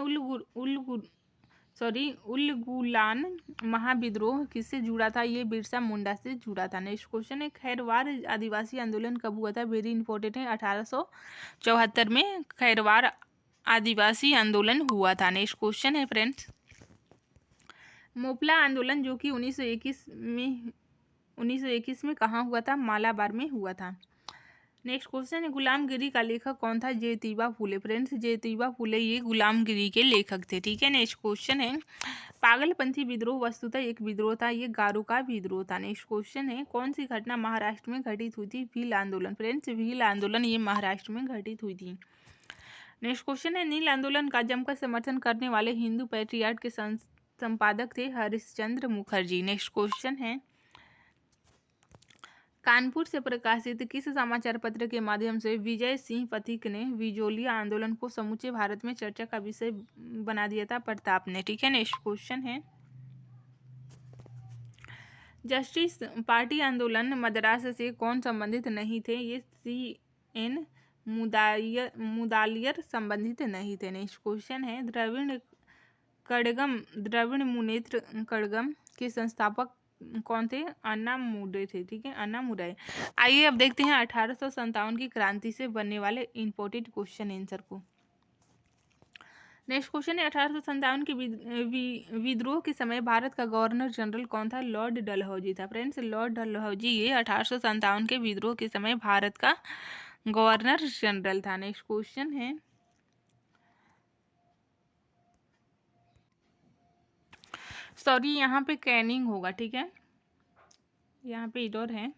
उलगुलान महाविद्रोह किससे जुड़ा था? ये बिरसा मुंडा से जुड़ा था। नेक्स्ट क्वेश्चन है, खैरवार आदिवासी आंदोलन कब हुआ था? वेरी इंपॉर्टेंट है, 1874 में खैरवार आदिवासी आंदोलन हुआ था। नेक्स्ट क्वेश्चन है फ्रेंड्स, मोपला आंदोलन जो कि 1921 में कहाँ हुआ था? मालाबार में हुआ था। नेक्स्ट क्वेश्चन है, गुलामगिरी का लेखक कौन था? ज्योतिबा फूले। फ्रेंड्स, ज्योतिबा फूले ये गुलामगिरी के लेखक थे। ठीक है। नेक्स्ट क्वेश्चन है, पागलपंथी विद्रोह वस्तुतः एक विद्रोह था, ये गारो का विद्रोह था। नेक्स्ट क्वेश्चन है, कौन सी घटना महाराष्ट्र में घटित हुई थी? भील आंदोलन। फ्रेंड्स, भील आंदोलन ये महाराष्ट्र में घटित हुई थी। नेक्स्ट क्वेश्चन है, नील आंदोलन का जमकर समर्थन करने वाले हिंदू पैट्रियार्ट के संपादक थे हरिश्चंद्र मुखर्जी। नेक्स्ट क्वेश्चन है, कानपुर से प्रकाशित किस समाचार पत्र के माध्यम से विजय सिंह पथिक ने विजोलिया आंदोलन को समूचे भारत में चर्चा का विषय बना दिया था? प्रताप ने। ठीक है। नेक्स्ट क्वेश्चन है, जस्टिस पार्टी आंदोलन मद्रास से कौन संबंधित नहीं थे? ये C.N. मुदालियर संबंधित नहीं थे। नेक्स्ट क्वेश्चन है, द्रविड़ मुनेत्र कड़गम के संस्थापक कौन थे? अन्ना मुडे थे। ठीक है, अन्ना मुराय। आइए अब देखते हैं 1857 की क्रांति से बनने वाले इंपॉर्टेंट क्वेश्चन आंसर को। नेक्स्ट क्वेश्चन है, 1857 के विद्रोह के समय भारत का गवर्नर जनरल कौन था? लॉर्ड डलहौजी था। फ्रेंड्स, लॉर्ड डलहौजी ये 1857 के विद्रोह के समय भारत का गवर्नर जनरल था। नेक्स्ट क्वेश्चन है, सॉरी यहाँ पे कैनिंग होगा। ठीक है, यहाँ पे इडोर है।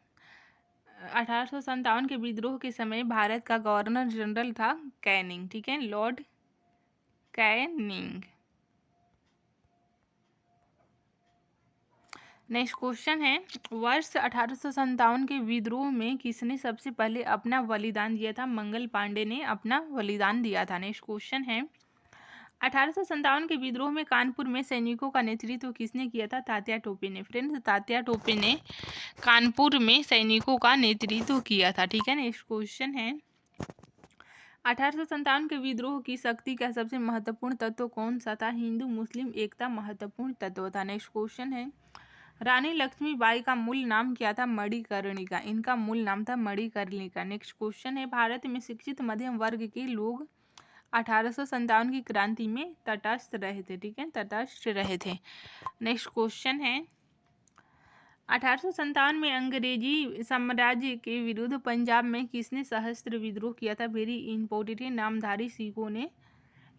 1857 के विद्रोह के समय भारत का गवर्नर जनरल था कैनिंग, ठीक है, लॉर्ड कैनिंग। नेक्स्ट क्वेश्चन है, वर्ष 1857 के विद्रोह में किसने सबसे पहले अपना बलिदान दिया था? मंगल पांडे ने अपना बलिदान दिया था। नेक्स्ट क्वेश्चन है, 1857 के विद्रोह में कानपुर में सैनिकों का नेतृत्व किसने किया था? तात्या टोपे ने। फ्रेंड्स, तात्या टोपे ने कानपुर में सैनिकों का नेतृत्व किया था, ठीक है। नेक्स्ट क्वेश्चन है, 1857 के विद्रोह की शक्ति का सबसे महत्वपूर्ण तत्व कौन सा था? हिंदू मुस्लिम एकता महत्वपूर्ण तत्व था। नेक्स्ट क्वेश्चन है, रानी लक्ष्मीबाई का मूल नाम क्या था? मणिकर्णिका। इनका मूल नाम था मणिकर्णिका। नेक्स्ट क्वेश्चन है, भारत में शिक्षित मध्यम वर्ग के लोग 1857 की क्रांति में तटस्थ रहे थे, ठीक है, तटस्थ रहे थे। नेक्स्ट क्वेश्चन है, 1857 में अंग्रेजी साम्राज्य के विरुद्ध पंजाब में किसने सशस्त्र विद्रोह किया था? वेरी इंपॉर्टेंट है, नामधारी सिखों ने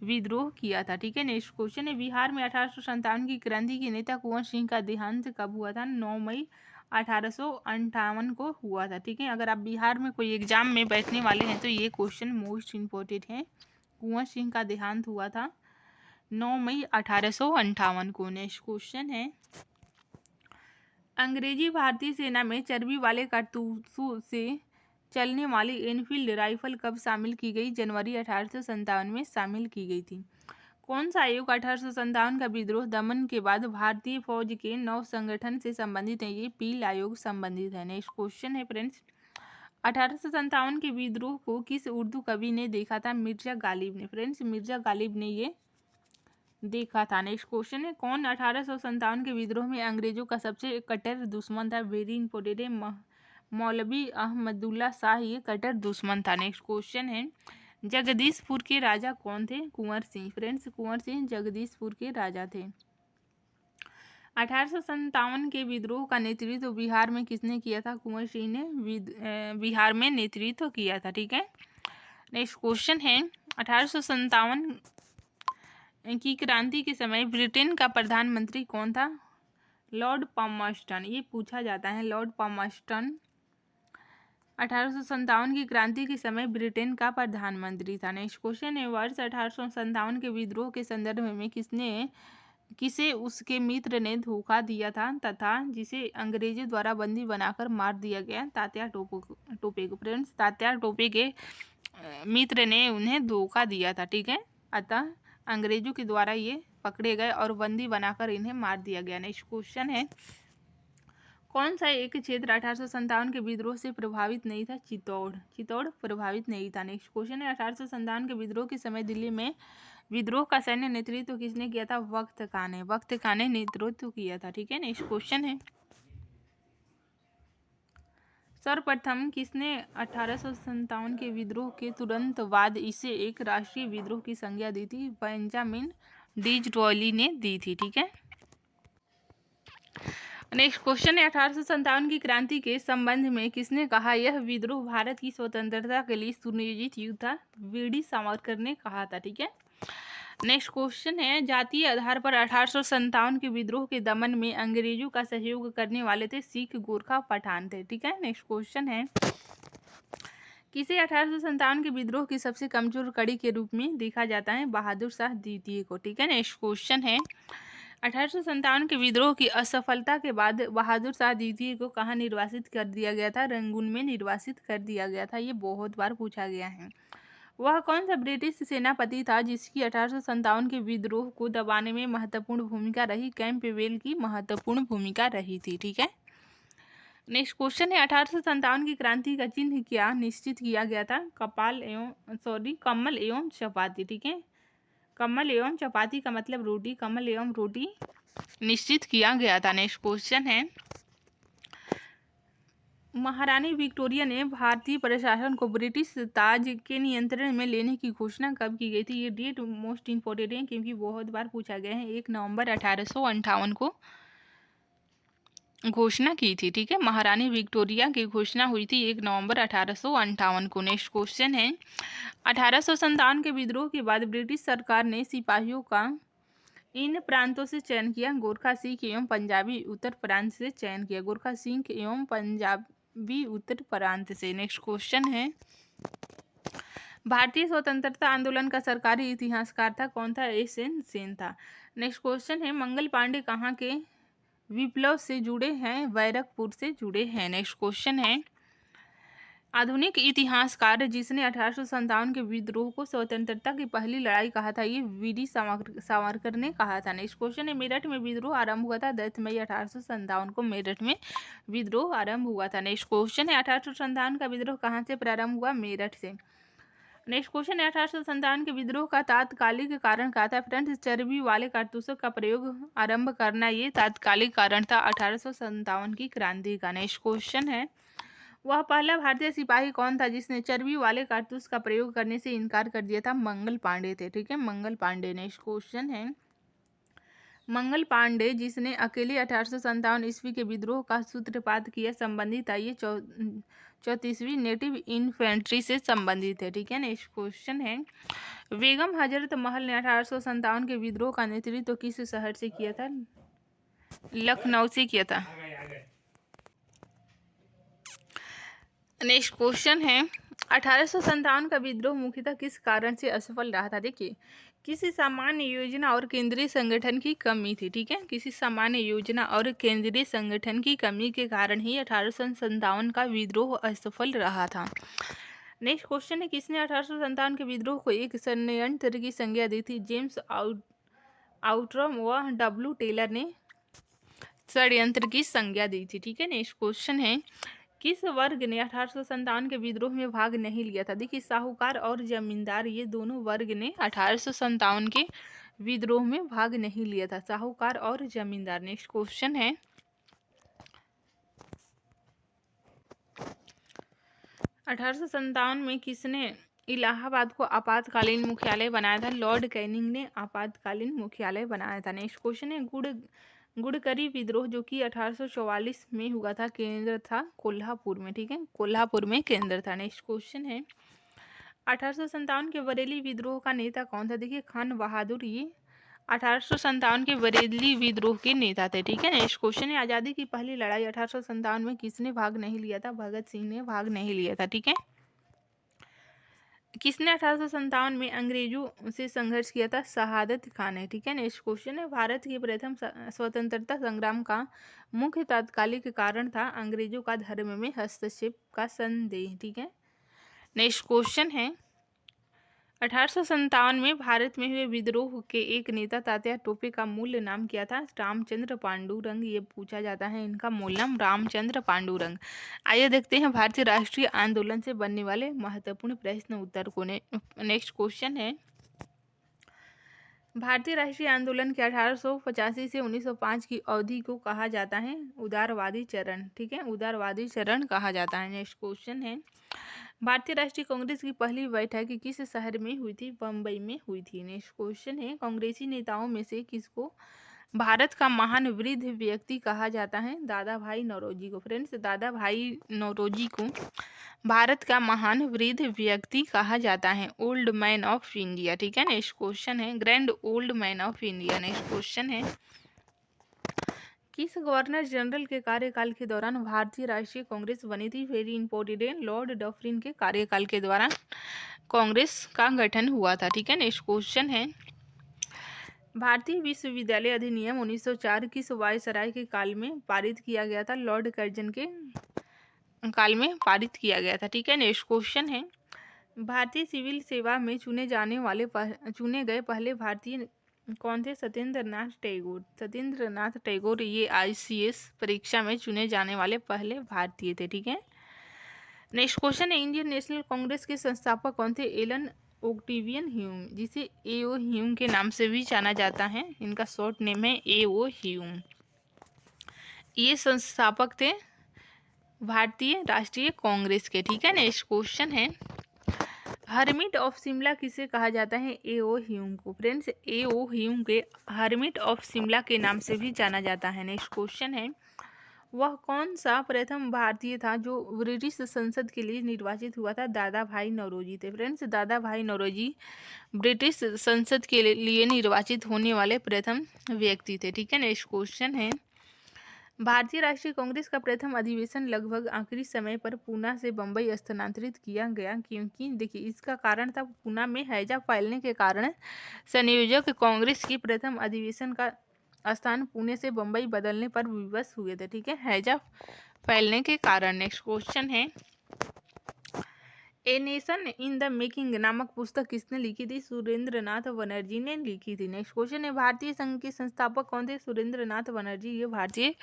विद्रोह किया था, ठीक है। नेक्स्ट क्वेश्चन है, बिहार में 1857 की क्रांति के नेता कुंवर सिंह का देहांत कब हुआ था? 9 मई 1858 को हुआ था, ठीक है। अगर आप बिहार में कोई एग्जाम में बैठने वाले हैं तो ये क्वेश्चन मोस्ट इम्पोर्टेंट है। कुंवर सिंह का देहांत हुआ था 9 मई 1858 को। नेक्स्ट क्वेश्चन है, अंग्रेजी भारतीय सेना में चर्बी वाले कारतूसों से चलने वाली एनफील्ड राइफल कब शामिल की गई? जनवरी 1857 में शामिल की गई थी। कौन सा आयोग 1857 का विद्रोह दमन के बाद भारतीय फौज के नव संगठन से संबंधित है? ये पील आयोग संबंधित है। नेक्स्ट क्वेश्चन है फ्रेंड्स, 1857 के विद्रोह को किस उर्दू कवि ने देखा था? मिर्जा गालिब ने। फ्रेंड्स, मिर्जा गालिब ने ये देखा था। नेक्स्ट क्वेश्चन है, कौन 1857 के विद्रोह में अंग्रेजों का सबसे कट्टर दुश्मन था? वेरी इंपॉर्टेंट है, मौलवी अहमदुल्ला शाह ये कट्टर दुश्मन था। नेक्स्ट क्वेश्चन है, जगदीशपुर के राजा कौन थे? कुंवर सिंह। फ्रेंड्स, कुंवर सिंह जगदीशपुर के राजा थे। 1857 के विद्रोह का नेतृत्व बिहार में किसने किया था? कुंवर सिंह ने बिहार में नेतृत्व किया था, ठीक है। नेक्स्ट क्वेश्चन है, 1857 की क्रांति के समय ब्रिटेन का प्रधानमंत्री कौन था? Lord Palmerston. ये पूछा जाता है, लॉर्ड पामर्स्टन 1857 की क्रांति के समय ब्रिटेन का प्रधानमंत्री था। नेक्स्ट क्वेश्चन है, वर्ष 1857 के विद्रोह के संदर्भ में किसे उसके मित्र ने धोखा दिया था तथा जिसे अंग्रेजों द्वारा बंदी बनाकर मार दिया गया? तात्या टोपे को। फ्रेंड्स, तात्या टोपे के मित्र ने उन्हें धोखा दिया था, ठीक है, अतः अंग्रेजों के द्वारा ये पकड़े गए और बंदी बनाकर इन्हें मार दिया गया। नेक्स्ट क्वेश्चन है, कौन सा एक क्षेत्र 1857 के विद्रोह से प्रभावित नहीं था? चित्तौड़ प्रभावित नहीं था। नेक्स्ट क्वेश्चन है, 1857 के विद्रोह के समय दिल्ली में विद्रोह का सैन्य नेतृत्व किसने किया था? वक्त खान ने नेतृत्व किया था, ठीक है। नेक्स्ट क्वेश्चन है, सर्वप्रथम किसने 1857 के विद्रोह के तुरंत बाद इसे एक राष्ट्रीय विद्रोह की संज्ञा दी थी? बेंजामिन डिसरायली ने दी थी, ठीक है। नेक्स्ट क्वेश्चन है, 1857 की क्रांति के संबंध में किसने कहा यह विद्रोह भारत की स्वतंत्रता के लिए सुनियोजित युद्ध था? वीडी सावरकर ने कहा था, ठीक है। नेक्स्ट क्वेश्चन है, जातीय आधार पर 1857 के विद्रोह के दमन में अंग्रेजों का सहयोग करने वाले थे सिख, गोरखा, पठान थे, ठीक है। नेक्स्ट क्वेश्चन है, किसे 1857 के विद्रोह की सबसे कमजोर कड़ी के रूप में देखा जाता है? बहादुर शाह द्वितीय को, ठीक है। नेक्स्ट क्वेश्चन है, 1857 के विद्रोह की असफलता के बाद बहादुर शाह द्वितीय को कहाँ निर्वासित कर दिया गया था? रंगून में निर्वासित कर दिया गया था। ये बहुत बार पूछा गया है। वह कौन सा ब्रिटिश सेनापति था जिसकी 1857 के विद्रोह को दबाने में महत्वपूर्ण भूमिका रही? कैंपबेल की महत्वपूर्ण भूमिका रही थी, ठीक है। नेक्स्ट क्वेश्चन है, 1857 की क्रांति का चिन्ह क्या निश्चित किया गया था? कमल एवं चपाती, ठीक है। कमल एवं चपाती का मतलब रोटी, कमल एवं रोटी निश्चित किया गया था। नेक्स्ट क्वेश्चन है, महारानी विक्टोरिया ने भारतीय प्रशासन को ब्रिटिश ताज के नियंत्रण में लेने की घोषणा कब की गई थी? ये डेट मोस्ट इम्पोर्टेंट है क्योंकि बहुत बार पूछा गया है। 1 नवंबर 1858 को घोषणा की थी, ठीक है। महारानी विक्टोरिया की घोषणा हुई थी 1 नवंबर 1858 को। नेक्स्ट क्वेश्चन है, 1857 के विद्रोह के बाद ब्रिटिश सरकार ने सिपाहियों का इन प्रांतों से चयन किया? गोरखा, सिख एवं पंजाबी उत्तर प्रांत से चयन किया। गोरखा, सिख एवं पंजाब बी उत्तर प्रांत से। नेक्स्ट क्वेश्चन है, भारतीय स्वतंत्रता आंदोलन का सरकारी इतिहासकार था कौन था? एस एन सेन था। नेक्स्ट क्वेश्चन है, मंगल पांडे कहाँ के विप्लव से जुड़े हैं? बैरकपुर से जुड़े हैं। नेक्स्ट क्वेश्चन है, आधुनिक इतिहासकार जिसने 1857 के विद्रोह को स्वतंत्रता की पहली लड़ाई कहा था? ये वीडी सावरकर ने कहा था। नेक्स्ट क्वेश्चन है, मेरठ में विद्रोह आरंभ हुआ था 10 मई 1857 को मेरठ में विद्रोह आरंभ हुआ था। नेक्स्ट क्वेश्चन है, 1857 का विद्रोह कहाँ से प्रारंभ हुआ? मेरठ से। नेक्स्ट क्वेश्चन है, 1857 के विद्रोह का तात्कालिक कारण क्या था? फ्रेंड्स, चर्बी वाले कारतूसों का प्रयोग आरंभ करना, ये तात्कालिक कारण था 1857 की क्रांति का। नेक्स्ट क्वेश्चन है, वह पहला भारतीय सिपाही कौन था जिसने चर्बी वाले कारतूस का प्रयोग करने से इनकार कर दिया था? मंगल पांडे थे। ठीक है, मंगल पांडे। नेक्स्ट क्वेश्चन है, मंगल पांडे जिसने अकेले 1857 ईस्वी के विद्रोह का सूत्रपात किया संबंधित था? ये 34वीं नेटिव इन्फेंट्री से संबंधित है। ठीक है। नेक्स्ट क्वेश्चन है, बेगम हजरत महल ने 1857 के विद्रोह का नेतृत्व किस शहर से किया था? लखनऊ से किया था। नेक्स्ट क्वेश्चन है, 1857 का विद्रोह मुख्यतः किस कारण से असफल रहा था? देखिए, किसी सामान्य योजना और केंद्रीय संगठन की कमी थी। ठीक है, किसी सामान्य योजना और केंद्रीय संगठन की कमी के कारण ही 1857 का विद्रोह असफल रहा था। नेक्स्ट क्वेश्चन है, किसने 1857 के विद्रोह को एक षड्यंत्र की संज्ञा दी थी? जेम्स आउट्रम व डब्ल्यू टेलर ने षड्यंत्र की संज्ञा दी थी। ठीक है। नेक्स्ट क्वेश्चन है, किस वर्ग ने 1857 के विद्रोह में भाग नहीं लिया था? देखिए, साहूकार और जमींदार, ये दोनों वर्ग ने 1857 के विद्रोह में भाग नहीं लिया था, साहूकार और जमींदार। नेक्स्ट क्वेश्चन है, 1857 में किसने इलाहाबाद को आपातकालीन मुख्यालय बनाया था? लॉर्ड कैनिंग ने आपातकालीन मुख्यालय बनाया था। नेक्स्ट क्वेश्चन है, गुड़करी विद्रोह जो कि 1844 में हुआ था, केंद्र था कोल्हापुर में। ठीक है, कोल्हापुर में केंद्र था। नेक्स्ट क्वेश्चन है, 1857 के बरेली विद्रोह का नेता कौन था? देखिए, खान बहादुर, ये 1857 के बरेली विद्रोह के नेता थे। ठीक है। नेक्स्ट क्वेश्चन है, आज़ादी की पहली लड़ाई 1857 में किसने भाग नहीं लिया था? भगत सिंह ने भाग नहीं लिया था। ठीक है। किसने 1857 में अंग्रेजों से संघर्ष किया था? शहादत खान ने। ठीक है। नेक्स्ट क्वेश्चन है, भारत के प्रथम स्वतंत्रता संग्राम का मुख्य तात्कालिक कारण था अंग्रेजों का धर्म में हस्तक्षेप का संदेह। ठीक है। नेक्स्ट क्वेश्चन है, 1857 में भारत में हुए विद्रोह के एक नेता तात्या टोपे का मूल नाम क्या था? रामचंद्र पांडुरंग। ये पूछा जाता है, इनका मूल नाम रामचंद्र पांडुरंग। आइए देखते हैं भारतीय राष्ट्रीय आंदोलन से बनने वाले महत्वपूर्ण प्रश्न उत्तर को। नेक्स्ट क्वेश्चन है, भारतीय राष्ट्रीय आंदोलन के 1885 से 1905 की अवधि को कहा जाता है उदारवादी चरण। ठीक है, उदारवादी चरण कहा जाता है। नेक्स्ट क्वेश्चन है, भारतीय राष्ट्रीय कांग्रेस की पहली बैठक किस शहर में हुई थी? बम्बई में हुई थी। नेक्स्ट क्वेश्चन है, कांग्रेसी नेताओं में से किसको भारत का महान वृद्ध व्यक्ति कहा जाता है? दादा भाई नौरोजी को। फ्रेंड्स, दादा भाई नौरोजी को भारत का महान वृद्ध व्यक्ति कहा जाता है, ओल्ड मैन ऑफ इंडिया। ठीक है। नेक्स्ट क्वेश्चन है, grand old man of India. Next question है, किस गवर्नर जनरल के कार्यकाल के दौरान भारतीय राष्ट्रीय कांग्रेस बनी थी? वेरी इंपॉर्टेंट, लॉर्ड डफरिन के कार्यकाल के दौरान कांग्रेस का गठन हुआ था। ठीक है। नेक्स्ट क्वेश्चन है, भारतीय विश्वविद्यालय अधिनियम 1904 किस वायसराय के काल में पारित किया गया था? लॉर्ड कर्जन के काल में पारित किया गया था। ठीक है। नेक्स्ट क्वेश्चन है, भारतीय सिविल सेवा में चुने गए पहले भारतीय कौन थे? सत्येंद्र नाथ टैगोर। सत्येंद्र नाथ टैगोर ये ICS परीक्षा में चुने जाने वाले पहले भारतीय थे। ठीक है। नेक्स्ट क्वेश्चन है, इंडियन नेशनल कांग्रेस के संस्थापक कौन थे? एलन ओक्टेवियन ह्यूम, जिसे AO ह्यूम के नाम से भी जाना जाता है, इनका शॉर्ट नेम है AO ह्यूम। ये संस्थापक थे भारतीय राष्ट्रीय कांग्रेस के। ठीक है। नेक्स्ट क्वेश्चन है, हर्मिट ऑफ शिमला किसे कहा जाता है? AO ह्यूम को। फ्रेंड्स, AO ह्यूम के हर्मिट ऑफ शिमला के नाम से भी जाना जाता है। नेक्स्ट क्वेश्चन है, वह कौन सा प्रथम भारतीय था जो ब्रिटिश संसद के लिए निर्वाचित हुआ था? दादा भाई नौरोजी थे। फ्रेंड्स, दादा भाई नौरोजी ब्रिटिश संसद के लिए निर्वाचित होने वाले प्रथम व्यक्ति थे। ठीक है। नेक्स्ट क्वेश्चन है, भारतीय राष्ट्रीय कांग्रेस का प्रथम अधिवेशन लगभग आखिरी समय पर पूना से बंबई स्थानांतरित किया गया, क्योंकि देखिए इसका कारण था पूना में हैजा फैलने के कारण संयोजक कांग्रेस की प्रथम अधिवेशन का स्थान पुणे से बंबई बदलने पर विवश हुए थे। ठीक है, हैजा फैलने के कारण। नेक्स्ट क्वेश्चन है, a nation in the making नामक पुस्तक किसने लिखी थी? सुरेंद्र नाथ बनर्जी ने लिखी थी। नेक्स्ट क्वेश्चन है, भारतीय संघ के संस्थापक कौन थे? सुरेंद्र नाथ बनर्जी ये भारतीय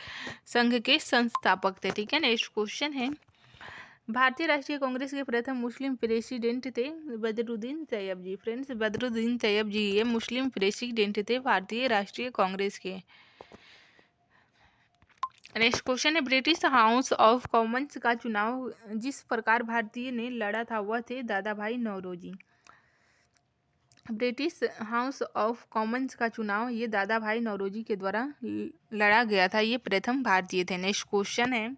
संघ के संस्थापक थे। ठीक है, नेक्स्ट क्वेश्चन है, भारतीय राष्ट्रीय कांग्रेस के प्रथम मुस्लिम प्रेसिडेंट थे? बदरुद्दीन तैयब जी। फ्रेंड्स, बदरुद्दीन तैयब जी ये मुस्लिम प्रेसिडेंट थे भारतीय राष्ट्रीय कांग्रेस के। नेक्स्ट क्वेश्चन है, ब्रिटिश हाउस ऑफ कॉमन्स का चुनाव जिस प्रकार भारतीय ने लड़ा था वह थे? Dadabhai Naoroji. British House of Commons का चुनाव ये दादा भाई नौरोजी के द्वारा लड़ा गया था, ये प्रथम भारतीय थे। नेक्स्ट क्वेश्चन है,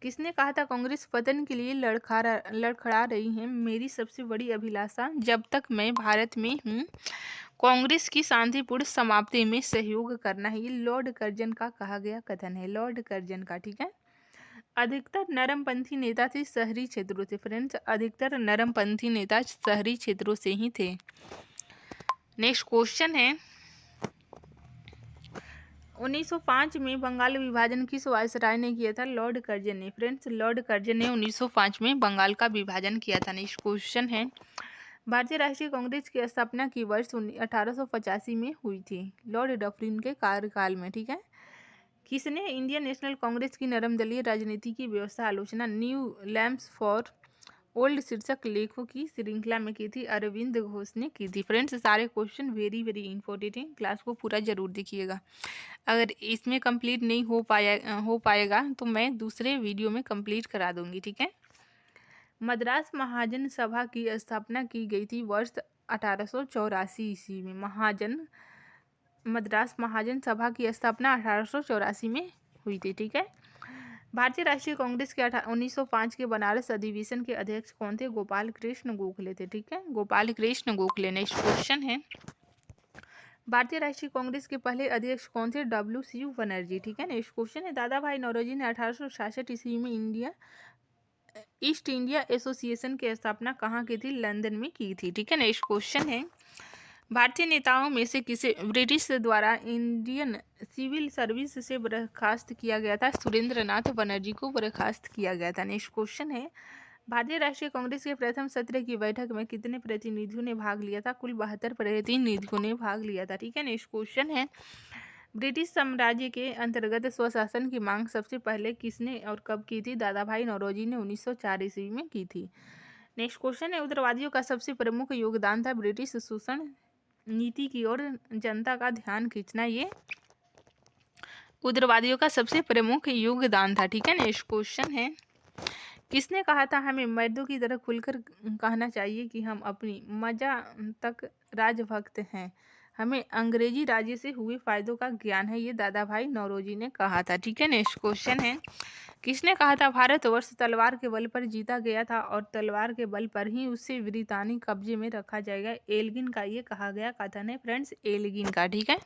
किसने कहा था कांग्रेस पतन के लिए लड़खड़ा रही है? मेरी सबसे बड़ी अभिलाषा जब तक मैं भारत में हूँ कांग्रेस की शांतिपूर्ण समाप्ति में सहयोग करना है, ये लॉर्ड कर्जन का कहा गया कथन है, लॉर्ड कर्जन का। ठीक है, अधिकतर नरमपंथी नेता थे शहरी क्षेत्रों से। फ्रेंड्स, अधिकतर नरमपंथी नेता शहरी क्षेत्रों से ही थे। नेक्स्ट क्वेश्चन है, 1905 में बंगाल विभाजन किस वायसराय ने किया था? लॉर्ड कर्जन ने। फ्रेंड्स, लॉर्ड कर्जन ने 1905 में बंगाल का विभाजन किया था। नेक्स्ट क्वेश्चन है, भारतीय राष्ट्रीय कांग्रेस की स्थापना की वर्ष 1885 में हुई थी, लॉर्ड डफरिन के कार्यकाल में। ठीक है, किसने इंडियन नेशनल कांग्रेस की नरमदलीय राजनीति की व्यवस्था आलोचना न्यू लैम्प्स फॉर ओल्ड शीर्षक लेखों की श्रृंखला में की थी? अरविंद घोष ने की थी। फ्रेंड्स, सारे क्वेश्चन वेरी वेरी इंपॉर्टेंट हैं, क्लास को पूरा जरूर देखिएगा। अगर इसमें कंप्लीट नहीं हो पाएगा तो मैं दूसरे वीडियो में कंप्लीट करा दूंगी। ठीक है, मद्रास महाजन सभा की स्थापना की गई थी वर्ष 1884 ईस्वी में। मद्रास महाजन सभा की स्थापना 1884 में हुई थी। ठीक है, भारतीय राष्ट्रीय कांग्रेस के 1905 के बनारस अधिवेशन के अध्यक्ष कौन थे? गोपाल कृष्ण गोखले थे। ठीक है, गोपाल कृष्ण गोखले। नेक्स्ट क्वेश्चन है, भारतीय राष्ट्रीय कांग्रेस के पहले अध्यक्ष कौन थे? WC बनर्जी। ठीक है, नेक्स्ट क्वेश्चन है, दादा भाई नौरोजी ने 1866 ईस्वी में ईस्ट इंडिया एसोसिएशन की स्थापना कहाँ की थी? लंदन में की थी। ठीक है, नेक्स्ट क्वेश्चन है, भारतीय नेताओं में से किसे ब्रिटिश द्वारा इंडियन सिविल सर्विस से बर्खास्त किया गया था? सुरेंद्र नाथ बनर्जी को बर्खास्त किया गया था। नेक्स्ट क्वेश्चन है, भारतीय राष्ट्रीय कांग्रेस के प्रथम सत्र की बैठक में कितने प्रतिनिधियों ने भाग लिया था? कुल 72 प्रतिनिधियों ने भाग लिया था। ठीक है, नेक्स्ट क्वेश्चन है, ब्रिटिश साम्राज्य के अंतर्गत स्वशासन की मांग सबसे पहले किसने और कब की थी? दादा भाई नौरोजी ने 1904 ईस्वी में की थी। नेक्स्ट क्वेश्चन है, उग्रवादियों का सबसे प्रमुख योगदान था ब्रिटिश शोषण नीति की ओर जनता का ध्यान खींचना, ये उग्रवादियों का सबसे प्रमुख योगदान था। ठीक है, नेक्स्ट क्वेश्चन है, किसने कहा था हमें मर्दों की तरह खुलकर कहना चाहिए कि हम अपनी मजा तक राजभक्त हैं, हमें अंग्रेजी राज्य से हुए फायदों का ज्ञान है, ये दादा भाई नौरोजी ने कहा था। ठीक है, नेक्स्ट क्वेश्चन है, किसने कहा था भारतवर्ष तलवार के बल पर जीता गया था और तलवार के बल पर ही उसे ब्रितानी कब्जे में रखा जाएगा? एल्गिन का ये कहा गया कथन है। फ्रेंड्स, एल्गिन का। ठीक है,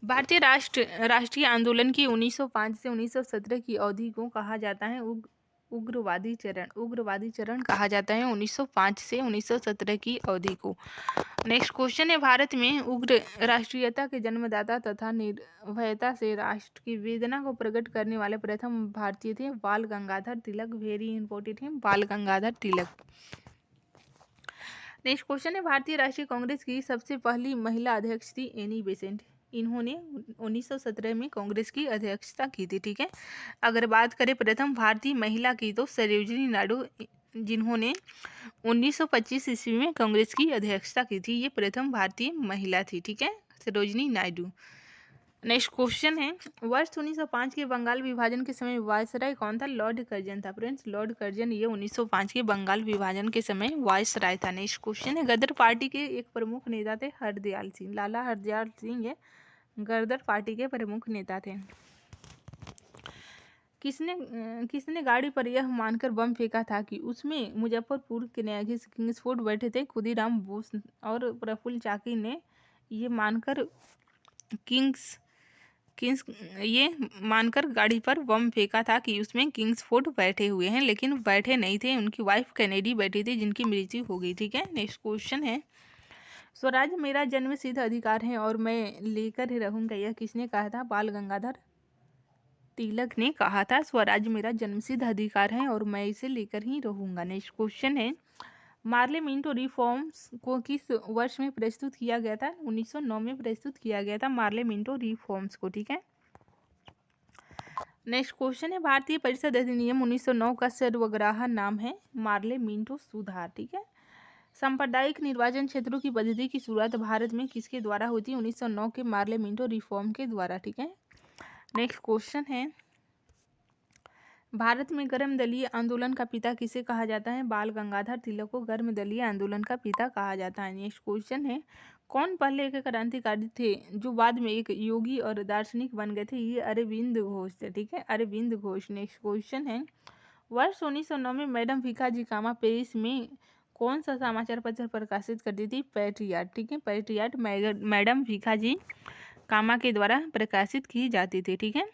भारतीय राष्ट्रीय आंदोलन की 1905 से 1917 की अवधि को कहा जाता है उग्रवादी चरण कहा जाता है 1905 से 1917 की अवधि को। नेक्स्ट क्वेश्चन है, भारत में उग्र राष्ट्रीयता के जन्मदाता तथा निर्भयता से राष्ट्र की वेदना को प्रकट करने वाले प्रथम भारतीय थे बाल गंगाधर तिलक। वेरी इंपॉर्टेंट है, बाल गंगाधर तिलक। नेक्स्ट क्वेश्चन है, भारतीय राष्ट्रीय कांग्रेस की सबसे पहली महिला अध्यक्ष थी एनी बेसेंट, इन्होंने 1917 में कांग्रेस की अध्यक्षता की थी। ठीक है, अगर बात करें प्रथम भारतीय महिला की तो सरोजिनी नायडू, जिन्होंने 1925 ईस्वी में कांग्रेस की अध्यक्षता की थी, ये प्रथम भारतीय महिला थी। ठीक है, सरोजिनी नायडू। नेक्स्ट क्वेश्चन है, वर्ष 1905 के बंगाल विभाजन के समय वायसराय कौन था? लॉर्ड कर्जन था। फ्रेंड्स, लॉर्ड कर्जन ये 1905 के बंगाल विभाजन के समय वायसराय था। नेक्स्ट क्वेश्चन है, गदर पार्टी के एक प्रमुख नेता थे हरदयाल सिंह, लाला हरदयाल सिंह ये गदर पार्टी के प्रमुख नेता थे। किसने गाड़ी पर यह मानकर बम फेंका था कि उसमें मुजफ्फरपुर के न्यायाधीश किंग्सफोर्ड बैठे थे? खुदीराम बोस और प्रफुल्ल चाकी ने ये मानकर किंग्स ये मानकर गाड़ी पर बम फेंका था कि उसमें किंग्सफोर्ड बैठे हुए हैं, लेकिन बैठे नहीं थे, उनकी वाइफ कैनेडी बैठी थी जिनकी मृत्यु हो गई। ठीक है, नेक्स्ट क्वेश्चन है, स्वराज मेरा जन्मसिद्ध अधिकार है और मैं लेकर ही रहूंगा, यह किसने कहा था? बाल गंगाधर तिलक ने कहा था स्वराज मेरा जन्मसिद्ध अधिकार है और मैं इसे लेकर ही रहूंगा। नेक्स्ट क्वेश्चन है, मार्ले मिंटो रिफॉर्म्स को किस वर्ष में प्रस्तुत किया गया था? 1909 में प्रस्तुत किया गया था मार्ले मिंटो रिफॉर्म्स को। ठीक है, नेक्स्ट क्वेश्चन है, भारतीय परिषद अधिनियम 1909 का सर्वग्राही नाम है? मार्ले मिंटो सुधार। ठीक है, सांप्रदायिक निर्वाचन क्षेत्रों की पद्धति की शुरुआत भारत में किसके द्वारा हुई थी? 1909 के मार्ले मिंटो रिफॉर्म के द्वारा। ठीक है, नेक्स्ट क्वेश्चन है, भारत में गर्म दलीय आंदोलन का पिता किसे कहा जाता है? बाल गंगाधर तिलक को गर्म दलीय आंदोलन का पिता कहा जाता है। नेक्स्ट क्वेश्चन है, कौन पहले एक क्रांतिकारी थे जो बाद में एक योगी और दार्शनिक बन गए थे? ये अरविंद घोष थे। ठीक है, अरविंद घोष। नेक्स्ट क्वेश्चन है, वर्ष 1909 में मैडम भीखाजी कामा पेरिस में कौन सा समाचार पत्र प्रकाशित करती थी? पैट्रियट। ठीक है, पैट्रियट मैडम भीखाजी कामा के द्वारा प्रकाशित की जाती थी। ठीक है,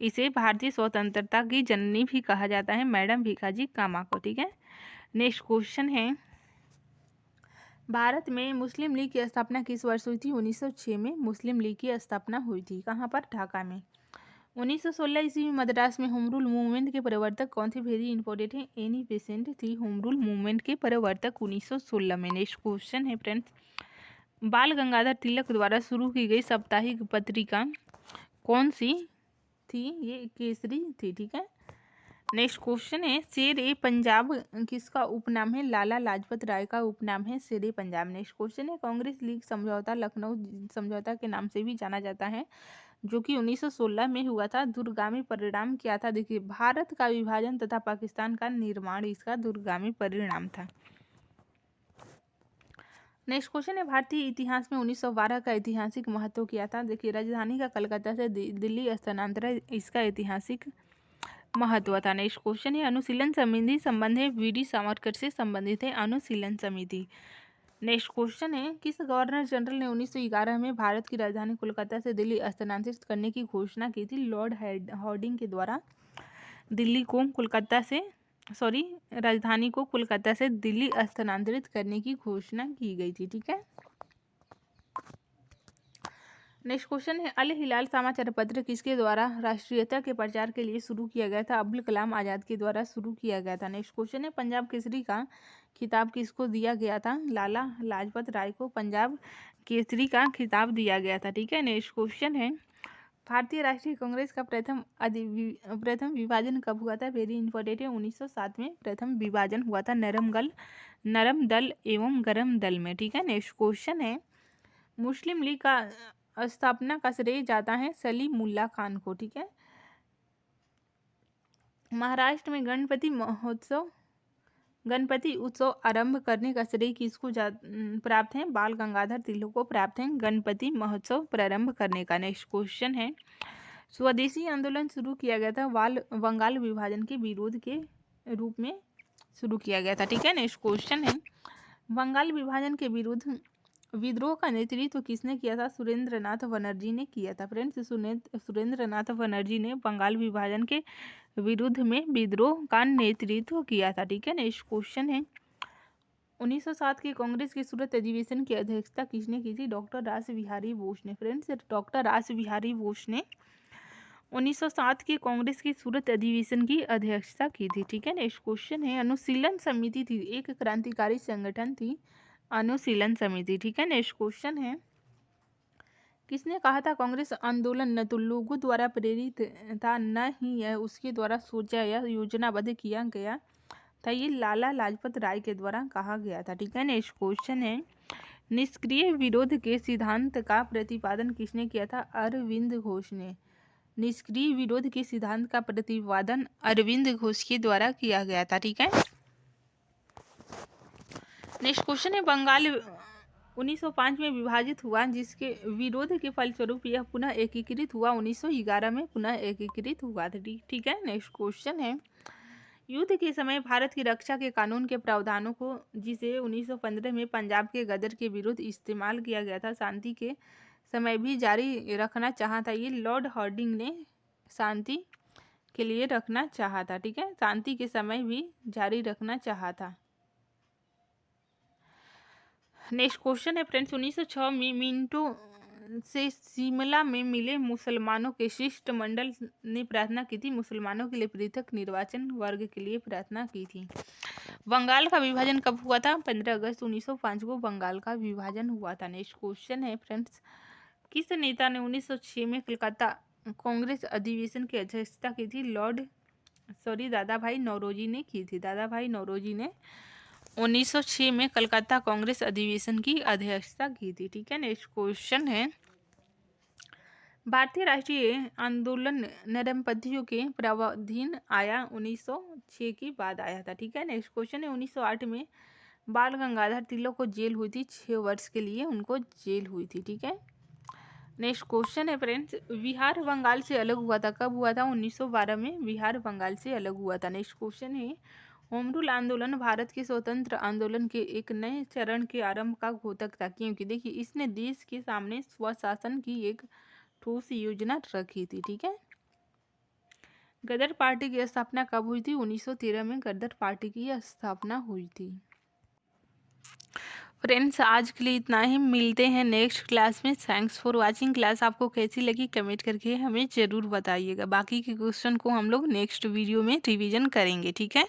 इसे भारतीय स्वतंत्रता की जननी भी कहा जाता है, मैडम भीखाजी कामा को। ठीक है, नेक्स्ट क्वेश्चन है, भारत में मुस्लिम लीग की स्थापना किस वर्ष हुई थी? 1906 में मुस्लिम लीग की स्थापना हुई थी। कहाँ पर? ढाका में। 1916 ईस्वी में मद्रास में होम रूल मूवमेंट के प्रवर्तक कौन थे? वेरी इंपॉर्टेंट है, एनी बेसेंट थी होम रूल मूवमेंट के प्रवर्तक 1916 में। नेक्स्ट क्वेश्चन है फ्रेंड्स, बाल गंगाधर तिलक द्वारा शुरू की गई साप्ताहिक पत्रिका कौन सी थी? ये केसरी थी। ठीक है, नेक्स्ट क्वेश्चन है, शेर ए पंजाब किसका उपनाम है? लाला लाजपत राय का उपनाम है शेर ए पंजाब। नेक्स्ट क्वेश्चन है, कांग्रेस लीग समझौता लखनऊ समझौता के नाम से भी जाना जाता है, जो कि 1916 में हुआ था, दूरगामी परिणाम क्या था? देखिए, भारत का विभाजन तथा पाकिस्तान का निर्माण इसका दूरगामी परिणाम था। नेक्स्ट क्वेश्चन है, भारतीय इतिहास में 1912 का ऐतिहासिक महत्व क्या था? देखिए, राजधानी का कलकत्ता से दिल्ली स्थानांतरण इसका ऐतिहासिक महत्व था। नेक्स्ट क्वेश्चन है, अनुशीलन समिति संबंध है? वीडी सावरकर से संबंधित है अनुशीलन समिति। नेक्स्ट क्वेश्चन है, किस गवर्नर जनरल ने 1911 में भारत की राजधानी कोलकाता से दिल्ली स्थानांतरित करने की घोषणा की थी? लॉर्ड हार्डिंग के द्वारा दिल्ली को कोलकाता से राजधानी को कोलकाता से दिल्ली स्थानांतरित करने की घोषणा की गई थी। ठीक है, नेक्स्ट क्वेश्चन है, अल हिलाल समाचार पत्र किसके द्वारा राष्ट्रीयता के प्रचार के लिए शुरू किया गया था? अब्दुल कलाम आजाद के द्वारा शुरू किया गया था। नेक्स्ट क्वेश्चन है, पंजाब केसरी का खिताब किसको दिया गया था? लाला लाजपत राय को पंजाब केसरी का खिताब दिया गया था। ठीक है, नेक्स्ट क्वेश्चन है, भारतीय राष्ट्रीय कांग्रेस का प्रथम विभाजन कब हुआ था? वेरी इंपॉर्टेंट है, 1907 में प्रथम विभाजन हुआ था नरम दल एवं गरम दल में। ठीक है, नेक्स्ट क्वेश्चन है, मुस्लिम लीग का स्थापना का श्रेय जाता है सलीमुल्लाह खान को। ठीक है, महाराष्ट्र में गणपति उत्सव आरंभ करने का श्रेय किसको प्राप्त है? बाल गंगाधर तिलक को प्राप्त है गणपति महोत्सव प्रारंभ करने का। नेक्स्ट क्वेश्चन है, स्वदेशी आंदोलन शुरू किया गया था बंगाल विभाजन के विरोध के रूप में शुरू किया गया था। ठीक है, नेक्स्ट क्वेश्चन है, बंगाल विभाजन के विरुद्ध विद्रोह का नेतृत्व किसने किया था? सुरेंद्र नाथ बनर्जी ने किया था। फ्रेंड्स, सुरेंद्र नाथ बनर्जी ने बंगाल विभाजन के विरुद्ध में विद्रोह का नेतृत्व किया था। ठीक है, नेक्स्ट क्वेश्चन है, 1907 के कांग्रेस के सूरत अधिवेशन की अध्यक्षता किसने की थी? डॉक्टर रास बिहारी बोस ने। फ्रेंड्स, डॉक्टर रास बिहारी बोस ने 1907 के कांग्रेस के सूरत अधिवेशन की अध्यक्षता की थी। ठीक है, नेक्स्ट क्वेश्चन है, अनुशीलन समिति थी एक क्रांतिकारी संगठन थी अनुशीलन समिति। ठीक है, नेक्स्ट क्वेश्चन है, किसने कहा था कांग्रेस आंदोलन न तो लोगों द्वारा प्रेरित था न ही यह उसके द्वारा सोचा या योजनाबद्ध किया गया था? ये लाला लाजपत राय के द्वारा कहा गया था। ठीक है, नेक्स्ट क्वेश्चन है, निष्क्रिय विरोध के सिद्धांत का प्रतिपादन किसने किया था? अरविंद घोष ने। निष्क्रिय विरोध के सिद्धांत का प्रतिपादन अरविंद घोष के द्वारा किया गया था। ठीक है, नेक्स्ट क्वेश्चन है, बंगाल 1905 में विभाजित हुआ जिसके विरोध के फलस्वरूप यह पुनः एकीकृत हुआ 1911 में पुनः एकीकृत हुआ था। ठीक है, नेक्स्ट क्वेश्चन है, युद्ध के समय भारत की रक्षा के कानून के प्रावधानों को जिसे 1915 में पंजाब के गदर के विरुद्ध इस्तेमाल किया गया था शांति के समय भी जारी रखना चाहा था। ये लॉर्ड हार्डिंग ने शांति के लिए रखना चाहा था, ठीक है, शांति के समय भी जारी रखना चाहा था। नेक्स्ट क्वेश्चन है फ्रेंड्स, 1906 में मिंटो से शिमला में मिले मुसलमानों के शिष्टमंडल ने प्रार्थना की थी, मुसलमानों के लिए पृथक निर्वाचन वर्ग के लिए प्रार्थना की थी। बंगाल का विभाजन कब हुआ था? 15 अगस्त 1905 को बंगाल का विभाजन हुआ था। नेक्स्ट क्वेश्चन है फ्रेंड्स, किस नेता ने 1906 में कलकत्ता कांग्रेस अधिवेशन की अध्यक्षता की थी? दादा भाई नौरोजी ने की थी। दादा भाई नौरोजी ने 1906 में कलकत्ता कांग्रेस अधिवेशन की अध्यक्षता की थी, ठीक है। नेक्स्ट क्वेश्चन है, भारतीय राष्ट्रीय आंदोलन नरमपंथियों के प्रावधान आया 1906 के बाद आया था, ठीक है। नेक्स्ट क्वेश्चन है, 1908 में बाल गंगाधर तिलक को जेल हुई थी, 6 वर्ष के लिए उनको जेल हुई थी, ठीक है। नेक्स्ट क्वेश्चन है फ्रेंड्स, बिहार बंगाल से अलग हुआ था, कब हुआ था? 1912 में बिहार बंगाल से अलग हुआ था। नेक्स्ट क्वेश्चन है, होम रूल आंदोलन भारत के स्वतंत्र आंदोलन के एक नए चरण के आरंभ का घोतक था, क्योंकि देखिए इसने देश के सामने स्वशासन की एक ठोस योजना रखी थी, ठीक है। गदर पार्टी की स्थापना कब हुई थी? 1913 में गदर पार्टी की स्थापना हुई थी। फ्रेंड्स आज के लिए इतना ही, मिलते हैं नेक्स्ट क्लास में। Thanks for watching. क्लास आपको कैसी लगी कमेंट करके हमें ज़रूर बताइएगा। बाकी के क्वेश्चन को हम लोग नेक्स्ट वीडियो में रिवीजन करेंगे, ठीक है।